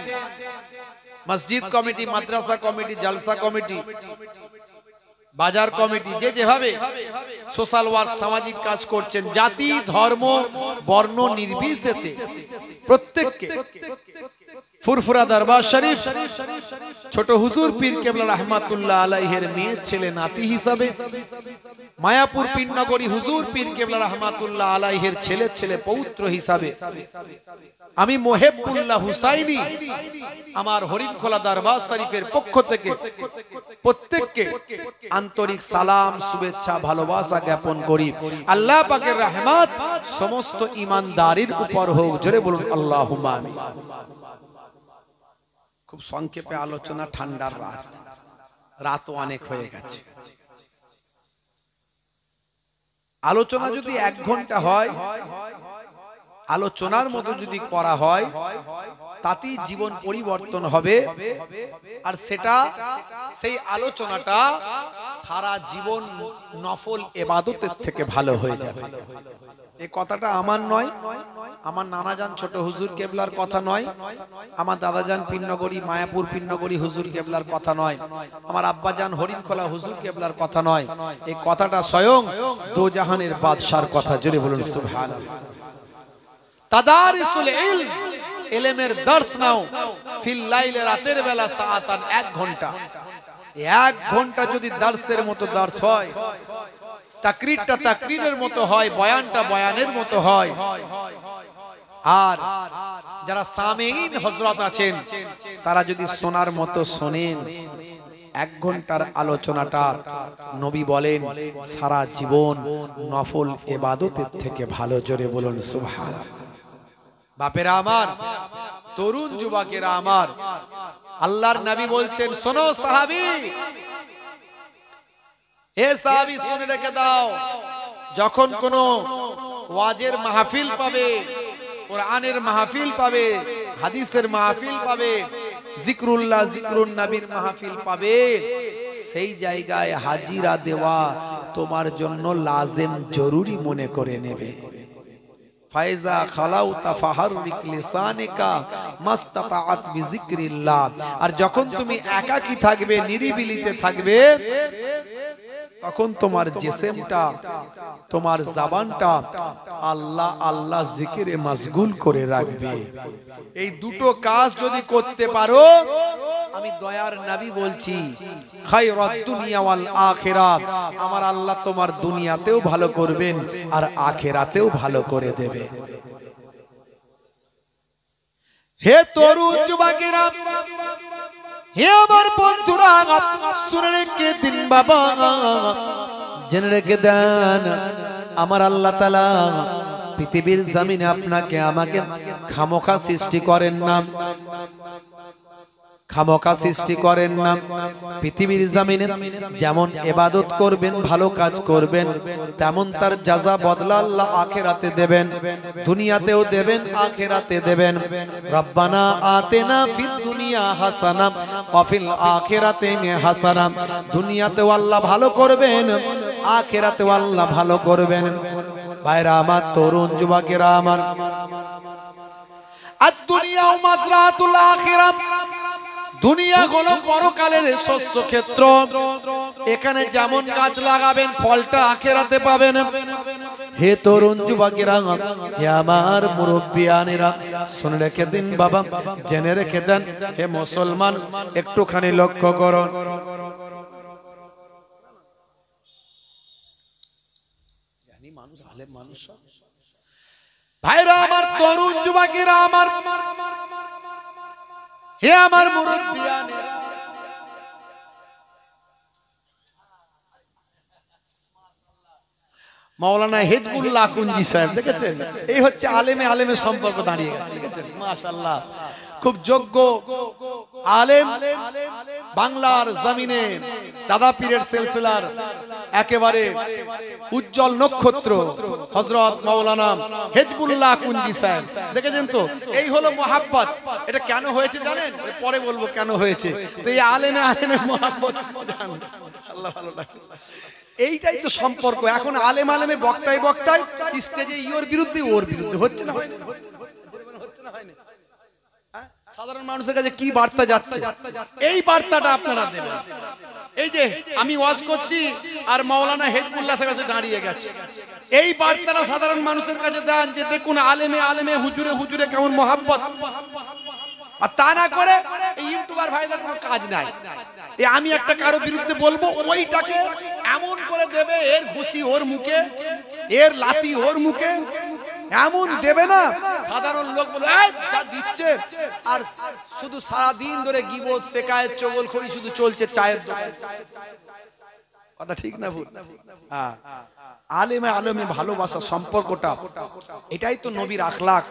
মসজিদ কমিটি, মাদ্রাসা কমিটি, জলসা কমিটি, বাজার কমিটি, যে যেভাবে সোশ্যাল ওয়ার্ক সামাজিক কাজ করছেন, জাতি ধর্ম বর্ণ নির্বিশেষে প্রত্যেককে ফুরফুরা দরবার শরীফ ছোট হুজুর পীর কেবলা রহমাতুল্লাহ আলাইহির মেয়ে ছেলে নাতি হিসাবে, মায়াপুর পীরনগরী হুজুর পীর কেবলা রহমাতুল্লাহ আলাইহির ছেলে ছেলে পৌত্র হিসাবে আমি মোহেবুল্লাহ হুসাইনি আমার হরিণখোলা দরবার শরীফের পক্ষ থেকে প্রত্যেককে আন্তরিক সালাম, শুভেচ্ছা, ভালোবাসা জ্ঞাপন করি। আল্লাহ পাকের রহমত সমস্ত ঈমানদারির উপর হোক, জোরে বলুন আল্লাহুম্মা আমিন। খুব সংক্ষেপে আলোচনা, ঠান্ডার রাতও অনেক হয়ে গেছে। আলোচনা যদি 1 ঘন্টা হয়, আলোচনার মতো যদি করা হয়, তাতেই জীবন পরিবর্তন হবে, আর সেটা সেই আলোচনাটা সারা জীবন নফল ইবাদতের থেকে ভালো হয়ে যাবে। এই কথাটা আমার নয়, আমার নানাজান ছোট হুজুর কেবলার কথা নয়, আমার দাদাজান পীরনগরী মায়াপুর পীরনগরী হুজুর কেবলার কথা নয়, আমার আব্বাজান হরিণখোলা হুজুর কেবলার কথা নয়, এই কথাটা স্বয়ং দোজাহানের বাদশার কথা, জোরে বলুন সুবহানাল্লাহ। তাদারিসুল ইলম, ইলমের দর্স নাও, ফিল লাইলে, রাতের বেলা সাআতান, 1 ঘন্টা। 1 ঘন্টা যদি দর্সের মতো দর্স হয়, তাকরীরটা তাকরীরের মতো হয়, বয়ানটা বয়ানের মতো হয়, আর যারা সামেঈন হযরত আছেন তারা যদি শোনার মতো শোনেন, 1 ঘন্টার আলোচনাটা নবী বলেন সারা জীবন নফল ইবাদতের থেকে ভালো, জোরে বলুন সুবহানাল্লাহ। বাপেরা আমার, তরুণ যুবকেরা আমার, আল্লাহর নবী বলছেন, শোনো সাহাবী, এ সাহাবী শুনে রেখে দাও, যখন কোন ওয়াজের মাহফিল পাবে, কোরআনের মাহফিল পাবে, হাদিসের মাহফিল পাবে, জিকরুল্লাহ জিকরুন নবীর মাহফিল পাবে, সেই জায়গায় হাজিরা দেওয়া তোমার জন্য লাজিম, জরুরি মনে করে নেবে। ফাইজা খালাউতা ফাহাররিক লিসানিকা মাস্তাতাআত বিজিকরিল্লাহ, আর যখন তুমি একাকী থাকবে, নিরিবিলিতে থাকবে, তখন তোমার জিসেমটা, তোমার জবানটা আল্লাহ আল্লাহ জিকিরে মশগুল করে রাখবে। এই দুটো কাজ যদি করতে পারো, আমি দয়ার নবী বলছি, খায়রাত দুনিয়া ওয়াল আখিরাত, আমার আল্লাহ তোমার দুনিয়াতেও ভালো করবেন আর আখিরাতেও ভালো করে দেবে। হে তরুণ যুবকেরা, হে আমার বন্ধুরা, শুনে রেখে দিন বাবা, জেনে রেখে দেন, আমার আল্লাহ তাআলা পৃথিবীর জমিনে আপনাকে আমাকে খামোখা সৃষ্টি করেন না, খামোখা সৃষ্টি করেন না। পৃথিবীর জমিনে যেমন ইবাদত করবেন, ভালো কাজ করবেন, তেমন তার জাযা বদলা আল্লাহ আখিরাতে দেবেন, দুনিয়াতেও দেবেন, আখিরাতে দেবেন। রব্বানা আতিনা ফিদ দুনিয়া হাসানা ওয়া ফিল আখিরাতি হাসানা। দুনিয়াতেও আল্লাহ ভালো করবেন, আখিরাতেও আল্লাহ ভালো করবেন। ভাইরা আমার, তরুণ যুবকেরা আমার, আদ দুনিয়া মাজরাতুল আখিরাহ, দুনিয়া হলো পরকালের শস্য ক্ষেত্র। এখানে যেমন গাছ লাগাবেন ফলটা আখিরাতে পাবেন। হে তরুণ যুবকেরা, হে আমার মুরব্বিয়ানেরা, শুনে রেখে দিন বাবা, জেনে রেখে দেন। হে মুসলমান, একটুখানি লক্ষ্য করুন। ভাইরা আমার, তরুণ যুবকেরা আমার, হে আমার মুরব্বিয়ানেরা, মাওলানা হিজবুল্লাহ কুঞ্জি সাহেব দেখেছেন? এই হচ্ছে আলেমে আলেমের সম্পর্ক দাঁড়িয়ে গেছে, দেখেছেন? মাশাআল্লাহ, খুব যোগ্য আলেম, বাংলার জমিনে দাদা পীরের সিলসিলার একেবারে উজ্জ্বল নক্ষত্র হযরত মাওলানা হিজবুল্লাহ কুঞ্জি সাহেব, দেখেছেন তো? এই হলো মোহাব্বত। এটা কেন হয়েছে জানেন? পরে বলবো কেন হয়েছে। তো এই আলেমে আলেমের মোহাব্বত, আল্লাহ ভালো লাগে। এইটাই তো সম্পর্ক। এখন আলেম আলেমে বক্তায় বক্তায় স্টেজে ইওর বিরুদ্ধে ওর বিরুদ্ধে হচ্ছে না, হচ্ছে না, হয় না? সাধারণ মানুষের কাছে কি বার্তা যাচ্ছে, এই বার্তাটা আপনারা দেবেন। এই যে আমি ওয়াজ করছি আর মাওলানা হিজবুল্লাহর কাছে দাঁড়িয়ে গেছে, এই বার্তাটা সাধারণ মানুষের কাছে দেন যে দেখুন আলেমে আলেমে হুজুরে হুজুরে কেমন মোহাব্বত। আর তা না করে এই ইউটিউবার ভাইদের কোনো কাজ নাই। আমি একটা কারো বিরুদ্ধে বলবো, ওইটাকে এমন করে দেবে, এর ঘুষি ওর মুখে, এর লাথি ওর মুখে, এমন দেবে না সাধারণ লোক বলে যা দিচ্ছে। আর শুধু সারা দিন ধরে গীবত শেখায়েত চগলখড়ি শুধু চলছে চায়ের দোকানে। কথা ঠিক না ভুল? হ্যাঁ, আলেমে আলেমে ভালোবাসা সম্পর্কটা, এটাই তো নবীর আখলাক।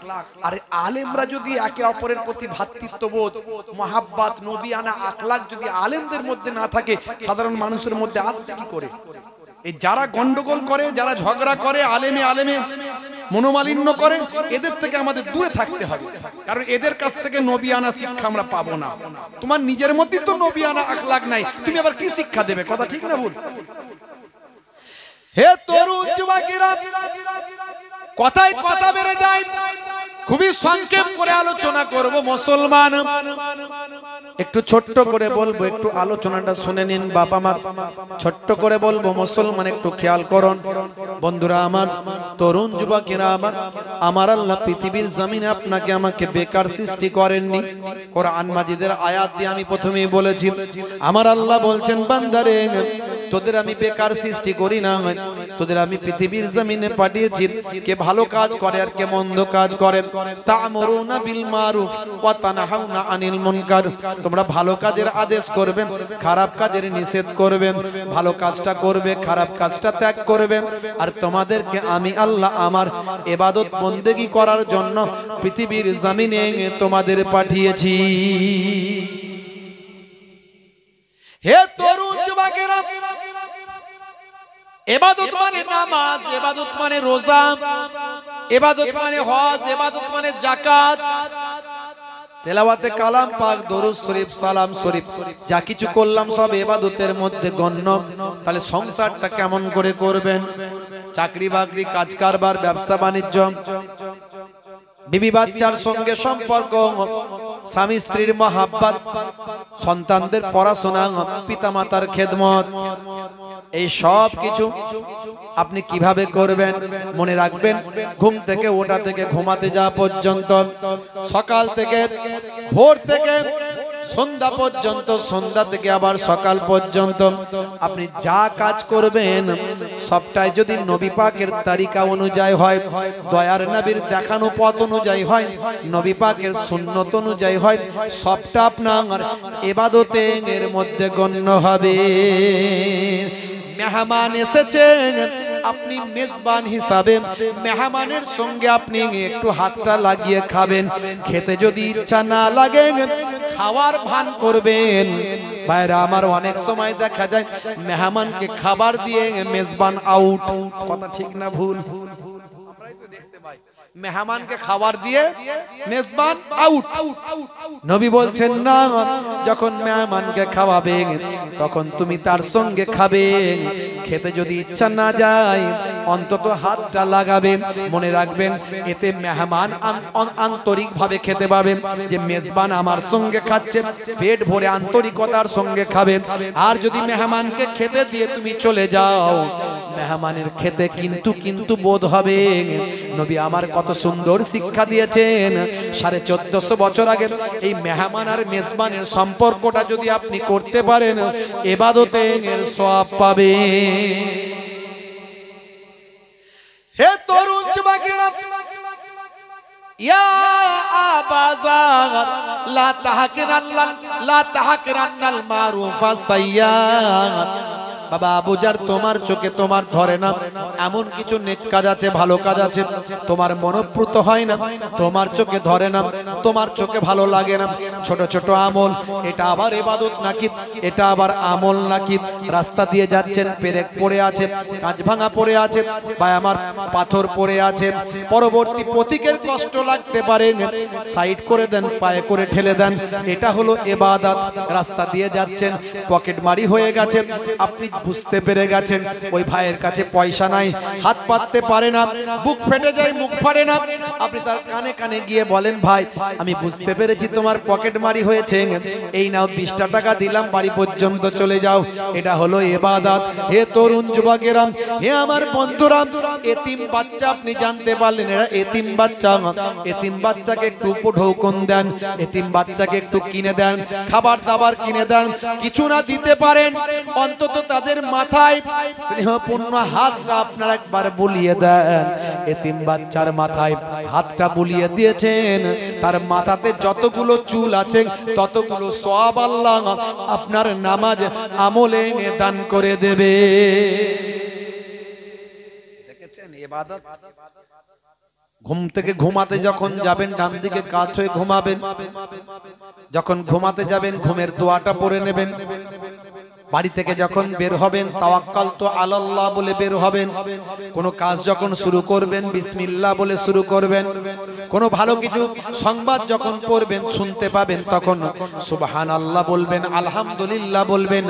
আর আলেমরা যদি একে অপরের প্রতি ভ্রাতৃত্ববোধ, মহাব্বত, নবীয়ানা আখলাক যদি আলেমদের মধ্যে না থাকে, সাধারণ মানুষের মধ্যে আসবে কি করে? এই যারা গন্ডগোল করে, যারা ঝগড়া করে, আলেমে আলেমে মনোমালিন্য করে, এদের থেকে আমাদের দূরে থাকতে হবে। কারণ এদের কাছ থেকে নবীয়ানা শিক্ষা আমরা পাবো না। তোমার নিজের মধ্যে তো নবীয়ানা আখলাক নাই, তুমি আবার কি শিক্ষা দেবে? কথা ঠিক না ভুল? হে তরুণ যুবকেরা, কথায় কথা বেড়ে যায়, খুবই সংক্ষেপ করে আলোচনা করব। মুসলমান, একটু ছোট্ট করে বলবো, একটু আলোচনাটা শুনে নিন বাবা আমার, ছোট্ট করে বলবো। মুসলমান একটু খেয়াল করুন। বন্ধুরা আমার, তরুণ যুবকেরা আমার, আমার আল্লাহ পৃথিবীর জমিনে আপনাকে আমাকে বেকার সৃষ্টি করেননি। কোরআন মাজিদের আয়াত দিয়ে আমি প্রথমেই বলেছি, আমার আল্লাহ বলছেন, বান্দারে তোদের আমি বেকার সৃষ্টি করি না, তোদের আমি পৃথিবীর জমিনে পাঠিয়েছি কে ভালো কাজ করে আর কে মন্দ কাজ করে। তা'মুরুনা বিল মারুফ ওয়া তানহাউনা আনিল মুনকার, তোমরা ভালো কাজের আদেশ করবে, খারাপ কাজের নিষেধ করবে, ভালো কাজটা করবে, খারাপ কাজটা ত্যাগ করবে। আর তোমাদেরকে আমি আল্লাহ আমার ইবাদত বন্দেগী করার জন্য পৃথিবীর জমিনে তোমাদের পাঠিয়েছি। হে তরুণ যুবকেরা, ইবাদত মানে নামাজ, ইবাদত মানে রোজা, ইবাদত মানে হজ, ইবাদত মানে যাকাত, তেলাওয়াতে কালাম পাক, দরুদ শরীফ, সালাম শরীফ, যা কিছু করলাম সব ইবাদতের মধ্যে গণ্য। তাহলে সংসারটা কেমন করে করবেন? চাকরি বাকরি, কাজ কারবার, ব্যবসা বাণিজ্য, বিবি বাচ্চার সঙ্গে সম্পর্ক, স্বামী স্ত্রীর মহাব্বত, সন্তানদের পড়াশোনা, পিতামাতার খেদমত, এই সব কিছু আপনি কিভাবে করবেন? মনে রাখবেন, ঘুম থেকে ওঠা থেকে ঘুমাতে যাওয়া পর্যন্ত, সকাল থেকে ভোর থেকে সন্ধ্যা পর্যন্ত, সন্ধ্যা থেকে আবার সকাল পর্যন্ত আপনি যা কাজ করবেন সবটাই যদি নবী পাকের তরিকা অনুযায়ী হয়, দয়ার নবীর দেখানো পথ অনুযায়ী হয়, নবী পাকের সুন্নত অনুযায়ী হয়, সবটা আপনার ইবাদতের মধ্যে গণ্য হবে। মেহমান এসেছেন, আপনি মেজবান হিসাবে মেহমানের সঙ্গে আপনি একটু হাতটা লাগিয়ে খাবেন। খেতে যদি ইচ্ছা না লাগে খাওয়ার ভান করবেন। ভাইরা আমার, অনেক সময় দেখা যায় মেহমানকে খাবার দিয়ে মেজবান আউট। কথা ঠিক না ভুল? আমরাই তো দেখতে পাই মেহমানকে খাবার দিয়ে মেজবান আউট। নবী বলছেন না, যখন মেহমানকে খাওয়াবে তখন তুমি তার সঙ্গে খাবে। খেতে যদি ইচ্ছা না যায় অন্তত হাতটা লাগাবেন। মনে রাখবেন এতে মেহমান আন্তরিকভাবে খেতে পাবে যে মেজবান আমার সঙ্গে খাচ্ছে, পেট ভরে আন্তরিকতার সঙ্গে খাবেন। আর যদি মেহমানকে খেতে দিয়ে তুমি চলে যাও, মেহমানের খেতে কিন্তু বোধ হবে। নবী আমার কত সুন্দর শিক্ষা দিয়েছেন। 1450 বছর আগে এই মেহমান আর মেজবানের সম্পর্কটা যদি আপনি করতে পারেন, ইবাদতের সওয়াব পাবেন। হে তরুণ যুবকেরা, ইয়া আবাজার লা তাহকিরান্নাল মারুফা সাইয়্যাত। বাবা আবুজার, তোমার চোখে তোমার ধরে না এমন কিছু নেক কাজ আছে, ভালো কাজ আছে, তোমার মনোপ্রুত হয় না, তোমার চোখে ধরে না, তোমার চোখে ভালো লাগে না। ছোট ছোট আমল, এটা আবার ইবাদত নাকি? এটা আবার আমল নাকি? রাস্তা দিয়ে যাচ্ছেন, পেরেক পড়ে আছে, কাঁচ ভাঙা পড়ে আছে, বা আমার পাথর পড়ে আছে, পরবর্তী পথিকের কষ্ট লাগতে পারে, সাইড করে দেন, পায়ে করে ঠেলে দেন, এটা হলো ইবাদত। রাস্তা দিয়ে যাচ্ছেন, পকেট মারি হয়ে গেছে, আপনি বুঝতে পেরে গেছেন ওই ভাইয়ের কাছে পয়সা নাই, হাত পাততে পারে না, বুক ফেটে যায়, মুখ ফাড়ে না, আপনি তার কানে কানে গিয়ে বলেন, ভাই আমি বুঝতে পেরেছি তোমার পকেট মারি হয়েছে, এই নাও 20টা টাকা দিলাম, বাড়ি পর্যন্ত চলে যাও। এটা হলো ইবাদত। হে তরুণ যুবকেরা, হে আমার বন্ধুরা, এতিম বাচ্চা আপনি জানতে পারলেন এরা এতিম বাচ্চা। এতিম বাচ্চাকে একটু ঢৌকন দেন, এতিম বাচ্চাকে একটু কিনে দেন, খাবার দাবার কিনে দেন। কিছু না দিতে পারেন, অন্তত তাদের মাথায় স্নেহপূর্ণ হাতটা আপনারা একবার বুলিয়ে দেন। এতিম বাচ্চার মাথায় হাতটা বুলিয়ে দিয়েছেন, তার মাথাতে যতগুলো চুল আছে ততগুলো সওয়াব আল্লাহ আপনার নামাজ আমলে দান করে দেবে। দেখেছেন ইবাদত? ঘুম থেকে ঘুমাতে যখন যাবেন ডান দিকে কাত হয়ে ঘুমাবেন। যখন ঘুমাতে যাবেন ঘুমের দোয়াটা পড়ে নেবেন। বাড়ি থেকে যখন বের হবেন তাওয়াক্কালতু আলাল্লাহ বলে বের হবেন। কোনো কাজ যখন শুরু করবেন বিসমিল্লাহ বলে শুরু করবেন। কোনো ভালো কিছু সংবাদ যখন পড়বেন শুনতে পাবেন তখন সুবহানাল্লাহ বলবেন, আলহামদুলিল্লাহ বলবেন,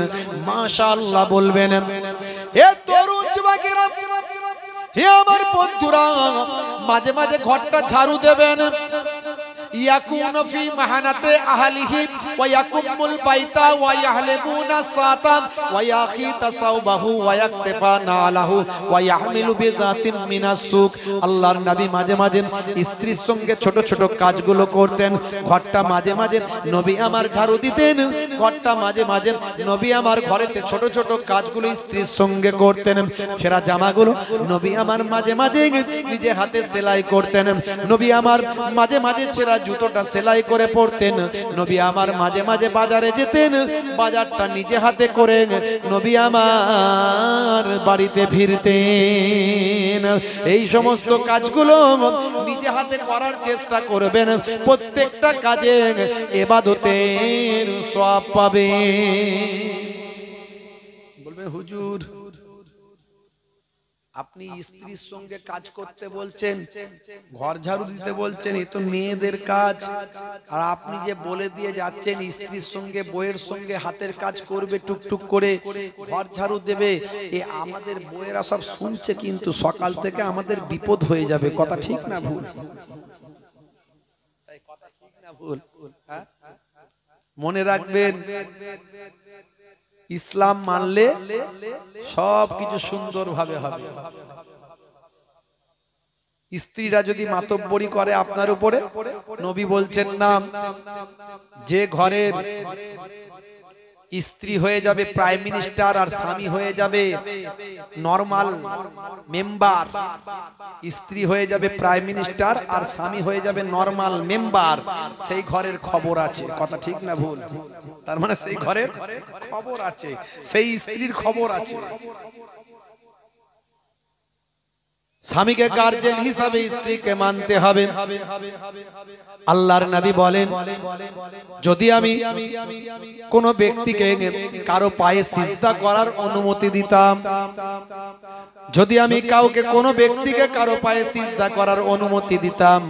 মাশাআল্লাহ বলবেন। হে তরুণ যুবকেরা, হে আমার বন্ধুরা, মাঝে মাঝে ঘরটা ঝাড়ু দেবেন। ইয়াকুনু ফি মাহানাতে আহলিহি ওয়া ইয়াকুমুল বাইতা ওয়া ইয়াহলিমুনা সাতাম ওয়া ইয়াখিতা সাওবাহু ওয়া ইয়াকসিফানা আলাহু ওয়া ইয়াহমিলু বিজাতিম মিনাস সুক। আল্লাহর নবী মাঝে মাঝে স্ত্রীর সঙ্গে ছোট ছোট কাজগুলো করতেন। ঘরটা মাঝে মাঝে নবী আমার ঝাড়ু দিতেন। ঘরটা মাঝে মাঝে নবী আমার ঘরেতে ছোট ছোট কাজগুলো স্ত্রীর সঙ্গে করতেন। ছেঁড়া জামাগুলো নবী আমার মাঝে মাঝে নিজে হাতে সেলাই করতেন। নবী আমার মাঝে মাঝে ছেঁড়া জুতোটা সেলাই করে পরতেন। নবী আমার মাঝে মাঝে বাজারে যেতেন, বাজারটা নিজে হাতে করে নবী আমার বাড়িতে ফিরতেন। এই সমস্ত কাজগুলো নিজে হাতে করার চেষ্টা করবেন। প্রত্যেকটা কাজে ইবাদতের সওয়াব পাবেন। বলবে হুজুর আপনি স্ত্রীর সঙ্গে কাজ করতে বলছেন, ঘর ঝাড়ু দিতে বলছেন, এ তো মেয়েদের কাজ। আর আপনি যে বলে দিয়ে যাচ্ছেন স্ত্রীর সঙ্গে বউয়ের সঙ্গে হাতের কাজ করবে, টুকটুক করে ঘর ঝাড়ু দেবে, এ আমাদের বউয়েরা সব শুনছে, কিন্তু সকাল থেকে আমাদের বিপদ হয়ে যাবে। কথা ঠিক না ভুল? কথা ঠিক না ভুল? মনে রাখবেন, ইসলাম মানলে সব কিছু সুন্দরভাবে হবে। স্ত্রীরা যদি মাতব্বরি করে আপনার উপরে, নবী বলছেন না, যে ঘরের স্ত্রী হয়ে যাবে প্রাইম মিনিস্টার আর স্বামী হয়ে যাবে নরমাল মেম্বার, স্ত্রী হয়ে যাবে প্রাইম মিনিস্টার আর স্বামী হয়ে যাবে নরমাল মেম্বার, সেই ঘরের খবর আছে। কথা ঠিক না ভুল? তার মানে সেই ঘরের খবর আছে, সেই স্ত্রীর খবর আছে। স্বামীকে গার্জেন হিসাবে স্ত্রীকে মানতে হবে। আল্লাহর নবী বলেন, যদি আমি কোন ব্যক্তিকে কারো পায়ে সিজদা করার অনুমতি দিতাম, যদি আমি কাউকে কোন ব্যক্তিকে কারো পায়ে সিজদা করার অনুমতি দিতাম,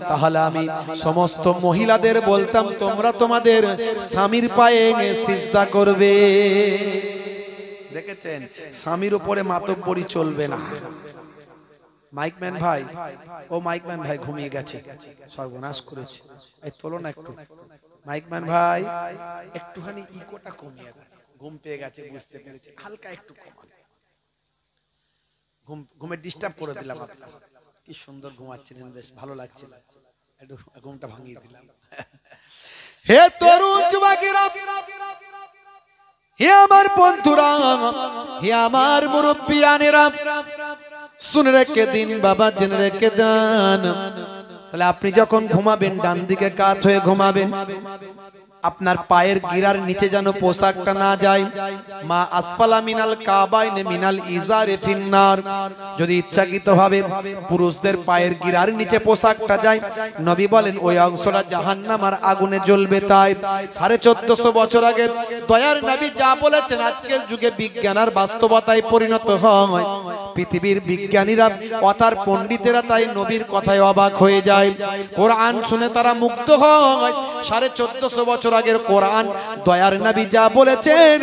তাহলে আমি সমস্ত মহিলাদের বলতাম তোমরা তোমাদের স্বামীর পায়ে সিজদা করবে। দেখেছেন, স্বামীর উপরে মাতব্বরি চলবে না। মাইকম্যান ভাই, ও মাইকম্যান ভাই ঘুমিয়ে গেছে, সর্বনাশ করেছে। এই তোলো না একটু, মাইকম্যান ভাই একটুখানি ইকোটা কমিয়ে দেন। ঘুম পেয়ে গেছে, বুঝতে পেরেছি, হালকা একটু কমান। ঘুমে ডিস্টার্ব করে দিলাম আপনার। কি সুন্দর ঘুমাচ্ছিলেন, বেশ ভালো লাগছিল, একটু ঘুমটা ভাঙিয়ে দিলাম। হে তরুণ যুবকেরা, হে আমার বন্ধুরা, হে আমার মুরব্বিয়ানেরা, শুনে রেখে দিন বাবা, জেনে রেখে দেন। তাহলে আপনি যখন ঘুমাবেন ডান দিকে কাত হয়ে ঘুমাবেন, আপনার পায়ের গিরার নিচে যেন পোশাকটা না যায়। মা আসফালা মিনাল কাবাইন মিনাল ইজারে ফিন্নার। যদি ইচ্ছাকৃতভাবে পুরুষদের পায়ের গিরার নিচে পোশাকটা যায়, নবী বলেন ওই অংশটা জাহান্নামের আগুনে জ্বলবে। তাই 1450 বছর আগে দয়ার নবী যা বলেছেন আজকের যুগে বিজ্ঞান আর বাস্তবতায় পরিণত হয়। পৃথিবীর বিজ্ঞানীরা কথার পণ্ডিতেরা তাই নবীর কথায় অবাক হয়ে যায়। কোরআন শুনে তারা মুগ্ধ হয়। 1450 বছর আগের কোরআন, দয়ার নবী যা বলেছেন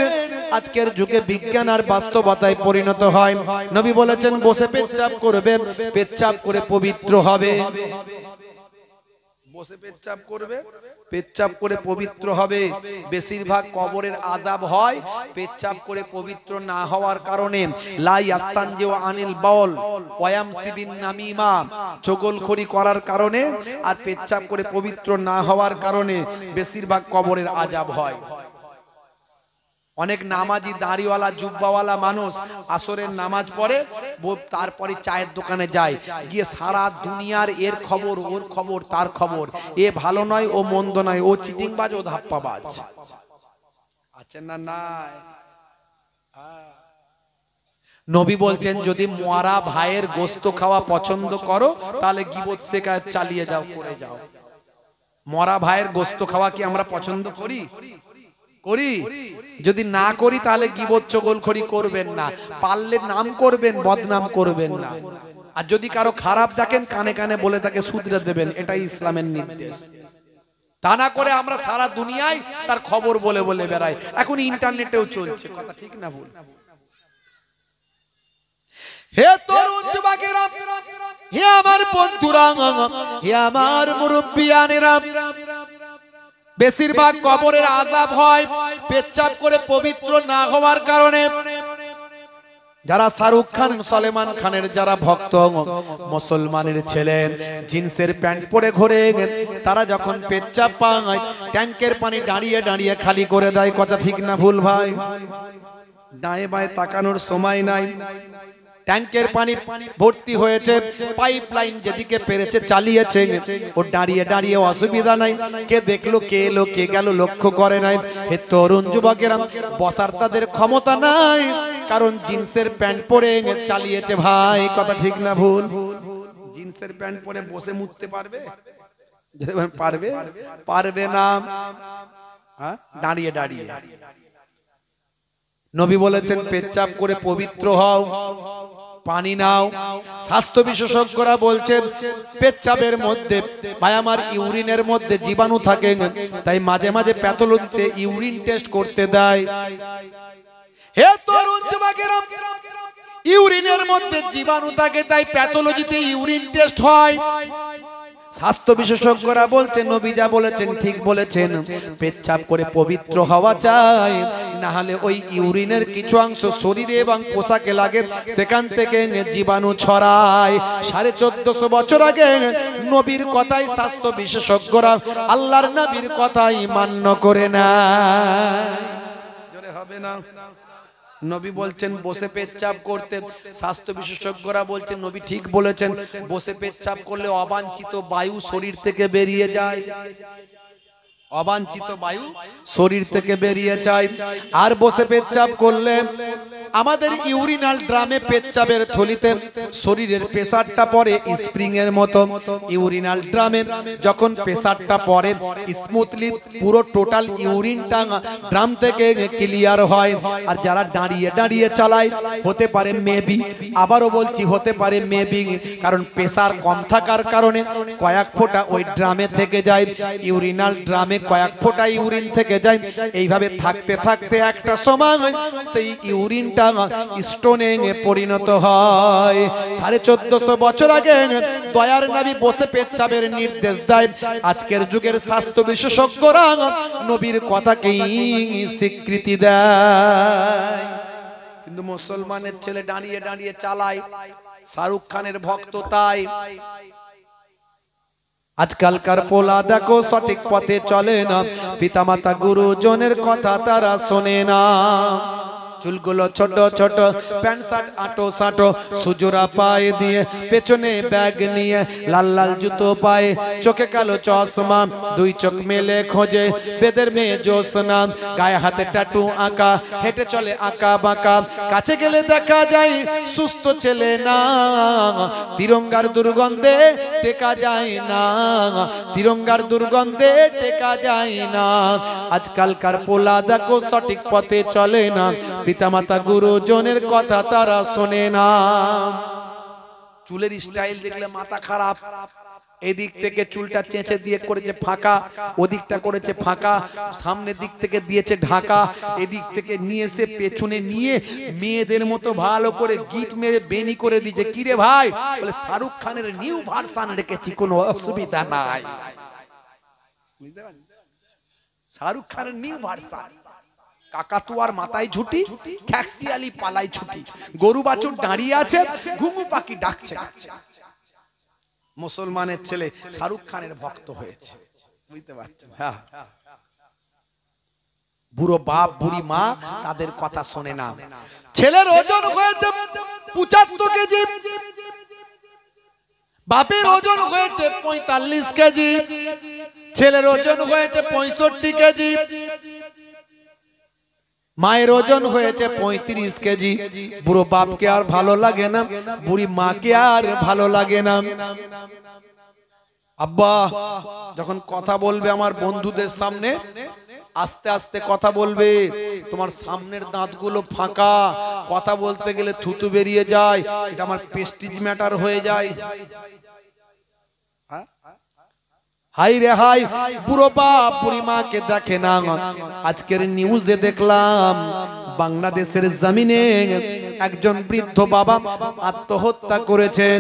আজকের যুগে বিজ্ঞান আর বাস্তবতায় পরিণত হয়। নবী বলেছেন বসে পেচ্ছাপ করবে, পেচ্ছাপ করে পবিত্র হবে। বসে পেচ্ছাপ করবে, পেচ্ছাপ করে পবিত্র হবে। বেশিরভাগ কবরের আযাব হয় পেচ্ছাপ করে পবিত্র না হওয়ার কারণে। লা ইয়াস্তানজি আনিল বাউল ওয়ায়ামসি বিন নামিমা, চগলখড়ি করার কারণে আর পেচ্ছাপ করে পবিত্র না হওয়ার কারণে বেশিরভাগ কবরের আযাব হয়। অনেক নামাজি দাড়িওয়ালা জুব্বাওয়ালা মানুষ আসরের নামাজ পড়ে, তারপরে চায়ের দোকানে যায়, গিয়ে সারা দুনিয়ার এর খবর, ওর খবর, তার খবর, এ ভালো নয়, ও মন্দ নয়, ও চিটিংবাজ, ও ধাপ্পাবাজ। আছেন না? নাই। নবী বলছেন যদি মরা ভাইয়ের গোশত খাওয়া পছন্দ করো তাহলে গীবত শিকায়ত চালিয়ে যাও, করে যাও। মরা ভাইয়ের গোশত খাওয়া কি আমরা পছন্দ করি? করি? যদি না করি তাহলে গীবত চগলখড়ি করবেন না, পারলে নাম করবেন, বদনাম করবেন না। আর যদি কারো খারাপ দেখেন কানে কানে বলে তাকে শুধরে দেবেন, এটাই ইসলামের নির্দেশ। তা না করে আমরা সারা দুনিয়ায় তার খবর বলে বলে বেড়াই। এখন ইন্টারনেটেও চলছে, কথা ঠিক না ভুল? হে তরুণ যুবকেরা, হে আমার বন্ধুরা, হে আমার মুরব্বিয়ানেরা, বেশিরভাগ কবরের আযাব হয় পেচ্ছাপ করে পবিত্র না হওয়ার কারণে। যারা শাহরুখ খান, সলমান খানের যারা ভক্ত, মুসলমানের ছেলে জিন্সের প্যান্ট পরে ঘোরে, তারা যখন পেচ্ছাপ পায় ট্যাঙ্কের পানি দাঁড়িয়ে দাঁড়িয়ে খালি করে দেয়। কথা ঠিক না ভুল ভাই? ডায়ে বায়ে তাকানোর সময় নাই। ট্যাঙ্কের পানি ভর্তি হয়েছে, পাইপ লাইন যেদিকে পেরেছে চালিয়েছে, ও দাঁড়িয়ে দাঁড়িয়ে অসুবিধা নাই। কে দেখলো, কে এলো, কে গেল লক্ষ্য করে নাই। হে তরুণ যুবকেরা, বসার তাদের ক্ষমতা নাই, কারণ জিন্সের প্যান্ট পরে চালিয়েছে ভাই। কথা ঠিক না ভুল? জিন্সের প্যান্ট পরে বসে মুততে পারবে? পারবে? পারবে না। দাঁড়িয়ে দাঁড়িয়ে। নবী বলেছেন পেচ্ছাপ করে পবিত্র হও, পানি নাও। স্বাস্থ্য বিশেষজ্ঞরা বলছেন পেচ্ছাপের মধ্যে, ভাই আমার ইউরিনের মধ্যে জীবাণু থাকে, তাই মাঝে মাঝে প্যাথোলজিতে ইউরিন টেস্ট করতে দেয়। হে তরুণ যুবকেরা, ইউরিনের মধ্যে জীবাণু থাকে তাই প্যাথোলজিতে ইউরিন টেস্ট হয়। স্বাস্থ্য বিশেষজ্ঞরা বলছেন নবী যা বলেছেন ঠিক বলেছেন, পেচ্ছাপ করে পবিত্র হওয়া চাই, না হলে ওই ইউরিনের কিছু অংশ শরীরে এবং পোশাকে লাগে, সেখান থেকে জীবাণু ছড়ায়। 1450 বছর আগে নবীর কথাই স্বাস্থ্য বিশেষজ্ঞরা আল্লাহর নবীর কথাই মান্য করে না। জোরে হবে না? নবী বলছেন বসে পেচ্ছাপ করতে, স্বাস্থ্য বিশেষজ্ঞরা বলছেন নবী ঠিক বলেছেন, বসে পেচ্ছাপ করলে অবাঞ্ছিত বায়ু শরীর থেকে বেরিয়ে যায়। অবাঞ্ছিত বায়ু শরীর থেকে বেরিয়ে যায়। আর বসে পেচ্ছাপ করলে আমাদের ইউরিনাল ড্রামে পেচ্ছাপের থলিতে শরীরের প্রেসারটা পড়ে স্প্রিং এর মতো। ইউরিনাল ড্রামে যখন প্রেসারটা পড়ে স্মুথলি পুরো টোটাল ইউরিনটা ড্রাম থেকে ক্লিয়ার হয়। আর যারা দাঁড়িয়ে দাঁড়িয়ে চালায় হতে পারে মেবি, আবারও বলছি হতে পারে মেবি, কারণ প্রেসার কম থাকার কারণে কয়েক ফোঁটা ওই ড্রামে থেকে যায়, ইউরিনাল ড্রামে কয়েক ফোঁটা ইউরিন থেকে যায়। এইভাবে থাকতে থাকতে একটা সময় সেই ইউরিনটা স্টোনে পরিণত হয়। 1450 বছর আগে দয়ার নবী বসে পেচ্ছাপের নির্দেশ দেয়। আজকের যুগের স্বাস্থ্য বিশেষজ্ঞরা নবীর কথাকেই স্বীকৃতি দেয়। কিন্তু মুসলমানের ছেলে দাঁড়িয়ে দাঁড়িয়ে চালায়, শাহরুখ খানের ভক্ত তাই। আজকালকার পোলা দেখো সঠিক পথে চলে না, পিতামাতা গুরুজনের কথা তারা শোনে না। চুলগুলো ছোট ছোট, প্যান্ট শার্ট আটো সাটো, সুজোরা পায়ে দিয়ে, পেছনে ব্যাগ নিয়ে, লাল লাল জুতো পায়ে, চোখে কালো চশমা, দুই চোখ মেলে খোঁজে বেদের মেয়ে জোসনা, গায়ে হাতে ট্যাটু আঁকা, হেঁটে চলে আঁকা বাঁকা। কাছে গেলে দেখা যায় সুস্থ ছেলে না, তিরঙ্গার দুর্গন্ধে টেকা যায় না, তিরঙ্গার দুর্গন্ধে টেকা যায় না। আজকালকার পোলা দেখো সঠিক পথে চলে না, পিতামাতা গুরুজনের কথা তারা শোনে না। চুলের স্টাইল দেখলে মাথা খারাপ, এদিক থেকে চুলটা চেঁচে দিয়ে করেছে ফাঁকা, ওদিকটা করেছে ফাঁকা, সামনের দিক থেকে দিয়েছে ঢাকা, এদিক থেকে নিয়ে এসে পেছনে নিয়ে মেয়েদের মতো ভালো করে গিট মেরে বেনি করে দিয়েছে। কিরে ভাই? বলে শাহরুখ খানের নিউ ভার্সন রেখেছি, কোনো অসুবিধা নাই। শাহরুখ খানের নিউ ভার্সন। কাকাতুয়ার মাথায় ঝুটি, খ্যাক্সিয়ালি পালাই ছুটি, গরু বাছুর দাঁড়িয়ে আছে, ঘুঘু পাখি ডাকছে। মুসলমানের ছেলে শাহরুখ খানের ভক্ত হয়েছে, বুঝতে পারছেন? হ্যাঁ, বুড়ো বাপ বুড়ি মা তাদের কথা শোনে না। ছেলের ওজন হয়েছে 75 কেজি, বাপের ওজন হয়েছে 45 কেজি, ছেলের ওজন হয়েছে 65 কেজি, মায়ের ওজন হয়েছে 35 কেজি। বুড়ো বাপকে আর ভালো লাগে না, বুড়ি মাকে আর ভালো লাগে না। আব্বা যখন কথা বলবে আমার বন্ধুদের সামনে, আস্তে আস্তে কথা বলবে, তোমার সামনের দাঁতগুলো ফাঁকা, কথা বলতে গেলে থুতু বেরিয়ে যায়, এটা আমার প্রেস্টিজ ম্যাটার হয়ে যায়। হাই রে হাই, বুড়ো বাপ বুড়ি মাকে দেখে না। আজকের নিউজে দেখলাম বাংলাদেশের জমিনে একজন বৃদ্ধ বাবা আত্মহত্যা করেছেন।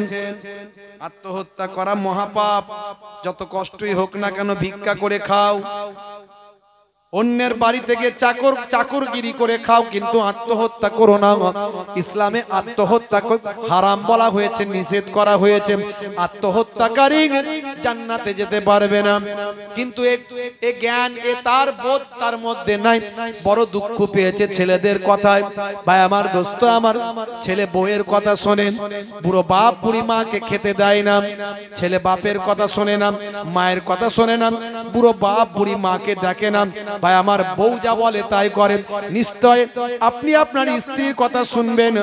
আত্মহত্যা করা মহাপাপ, যত কষ্টই হোক না কেন ভিক্ষা করে খাও, অন্যের বাড়ি থেকে চাকরগিরি করে খাও, কিন্তু আত্মহত্যা করো না। ইসলামে আত্মহত্যা হারাম বলা হয়েছে, নিষেধ করা হয়েছে। আত্মহত্যাকারী জান্নাতে যেতে পারবে না। কিন্তু এ জ্ঞান, তার বোধ তার মধ্যে নাই। বড় দুঃখ পেয়েছে ছেলেদের কথায়। ভাই আমার, দোস্ত আমার, ছেলে বউয়ের কথা শোনেন, বুড়ো বাপ বুড়ি মাকে খেতে দেয় না, ছেলে বাপের কথা শোনে না, মায়ের কথা শোনে না, বুড়ো বাপ বুড়ি মাকে দেখে না। ভাই আমার, বউ যা বলে তাই করে। নিশ্চয় আপনি আপনার স্ত্রীর কথা শুনবেন,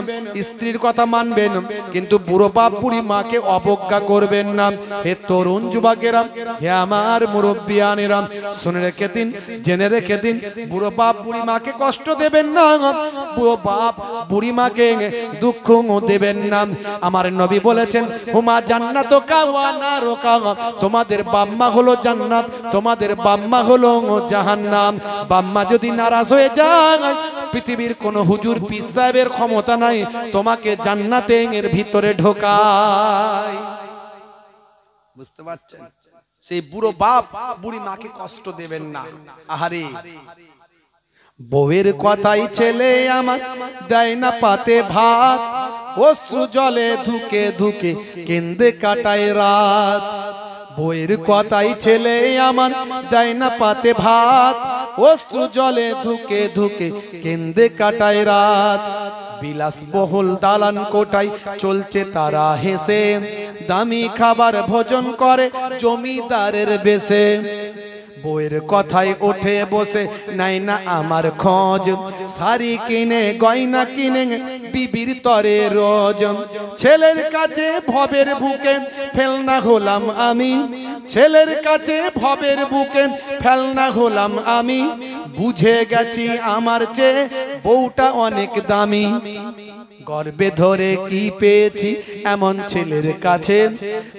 স্ত্রীর কথা মানবেন, কিন্তু বুড়ো বাপ বুড়ি মাকে অবজ্ঞা করবেন না। হে তরুণ যুবকেরা, হে আমার মুরব্বিয়ানেরা, শুনে রেখে দিন, জেনে রেখে দিন, বুড়ো বাপ বুড়ি মাকে কষ্ট দেবেন না, বুড়ো বাপ বুড়ি মাকে দুঃখ দেবেন না। আমার নবী বলেছেন, হুমা জান্নাত ওয়া নারুকা, তোমাদের বাম্মা হলো জান্নাত, তোমাদের বাম্মা হলো জাহান্নাম। বাম্মা যদি নারাজ হয়ে যায়, পৃথিবীর কোন হুজুর পীর সাহেবের ক্ষমতা নাই তোমাকে জান্নাতের ভিতরে ঢোকায়। বুঝতে পারছেন? সেই বুড়ো বাপ বুড়ি মাকে কষ্ট দেবেন না। আহারে, বউয়ের কথাই ছেলে আমার দেয় না পাতে ভাত, অশ্রু জলে ধুকে ধুকে কেন্দে কাটায় রাত। বউয়ের কথাই ছেলে আমার দেয় না পাতে ভাত, অশ্রু জলে ধুকে ধুকে কেন্দে কাটায় রাত। বিলাসবহুল দালান কোটায় চলছে তারা হেসে, দামি খাবার ভোজন করে জমিদারের বেশে। বউয়ের কথায় উঠে বসে নাই না আমার খোঁজ, শাড়ি কিনে গয়না কিনে বিবির তরে রোজ। ছেলের কাছে ভবের বুকে ফেলনা হলাম আমি, ছেলের কাছে ভবের বুকে ফেলনা হলাম আমি। বুঝে গেছি আমার চেয়ে বউটা অনেক দামি। গর্বে ধরে কি পেয়েছি এমন ছেলের কাছে,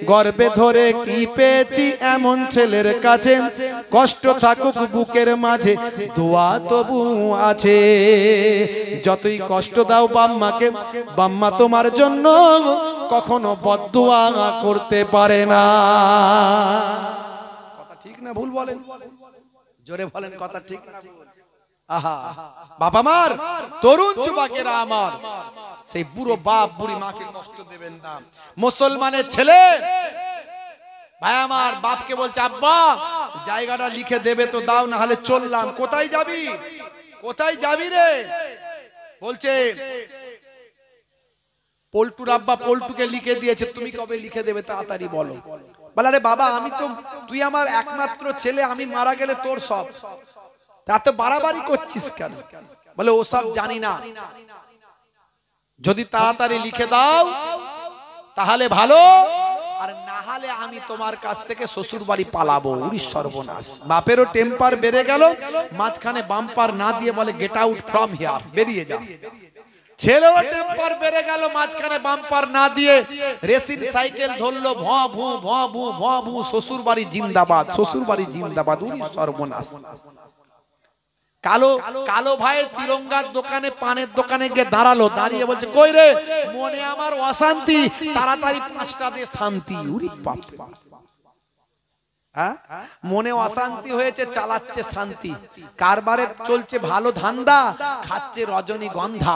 গর্বে ধরে কি পেয়েছি এমন ছেলের কাছে। কষ্ট থাকুক বুকের মাঝে দোয়া তবু আছে। যতই কষ্ট দাও বাম্মাকে, বাম্মা তোমার জন্য কখনো বদদুয়া করতে পারে না। কথা ঠিক না ভুল বলেন? জোরে বলেন, কথা ঠিক না ভুল? আহা, বাবা মার, তরুণ যুবকেরা আমার, সেই বুড়ো বাপ বুড়ি মাকে কষ্ট দেবেন না। মুসলমানের ছেলে ভাই আমার বাপকে বলছে, আব্বা জায়গাটা লিখে দেবে তো দাও, না হলে চললাম। কোথায় যাবি, কোথায় যাবি রে? বলছে পল্টুর আব্বা পল্টুকে লিখে দিয়েছে, তুমি কবে লিখে দেবে তাড়াতাড়ি বলো। বলে আরে বাবা, আমি তো, তুই আমার একমাত্র ছেলে, আমি মারা গেলে তোর সব, তা তো বাড়াবাড়ি করছিস কেন? বলে ওসব জানি না, যদি তাড়াতাড়ি লিখে দাও তাহলে ভালো, আর না হলে আমি তোমার কাছ থেকে শ্বশুর বাড়ি পালাবো। উড়ি সর্বনাশ। বাপেরও টেম্পার বেড়ে গেল, মাঝখানে বাম্পার না দিয়ে বলে গেট আউট ফ্রম হিয়ার, বেরিয়ে যা। ছেলেও টেম্পার বেড়ে গেল, মাঝখানে বাম্পার না দিয়ে রেসিন সাইকেল ধরলো, ভ ভু ভ ভু ভ ভু, শ্বশুর বাড়ি জিন্দাবাদ, শ্বশুর বাড়ি জিন্দাবাদ। উড়ি সর্বনাশ। কালো কালো ভাইয়ের তিরঙ্গার দোকানে, পানের দোকানে গিয়ে দাঁড়ালো, দাঁড়িয়ে বলছে, কই রে, মনে আমার অশান্তি, তাড়াতাড়ি 5টা দিয়ে শান্তি। উরি বাপ, হ্যাঁ, মনে অশান্তি হয়েছে, চালাচ্ছে শান্তি। কারবারে চলছে ভালো ধান্দা, খাচ্ছে রজনীগন্ধা।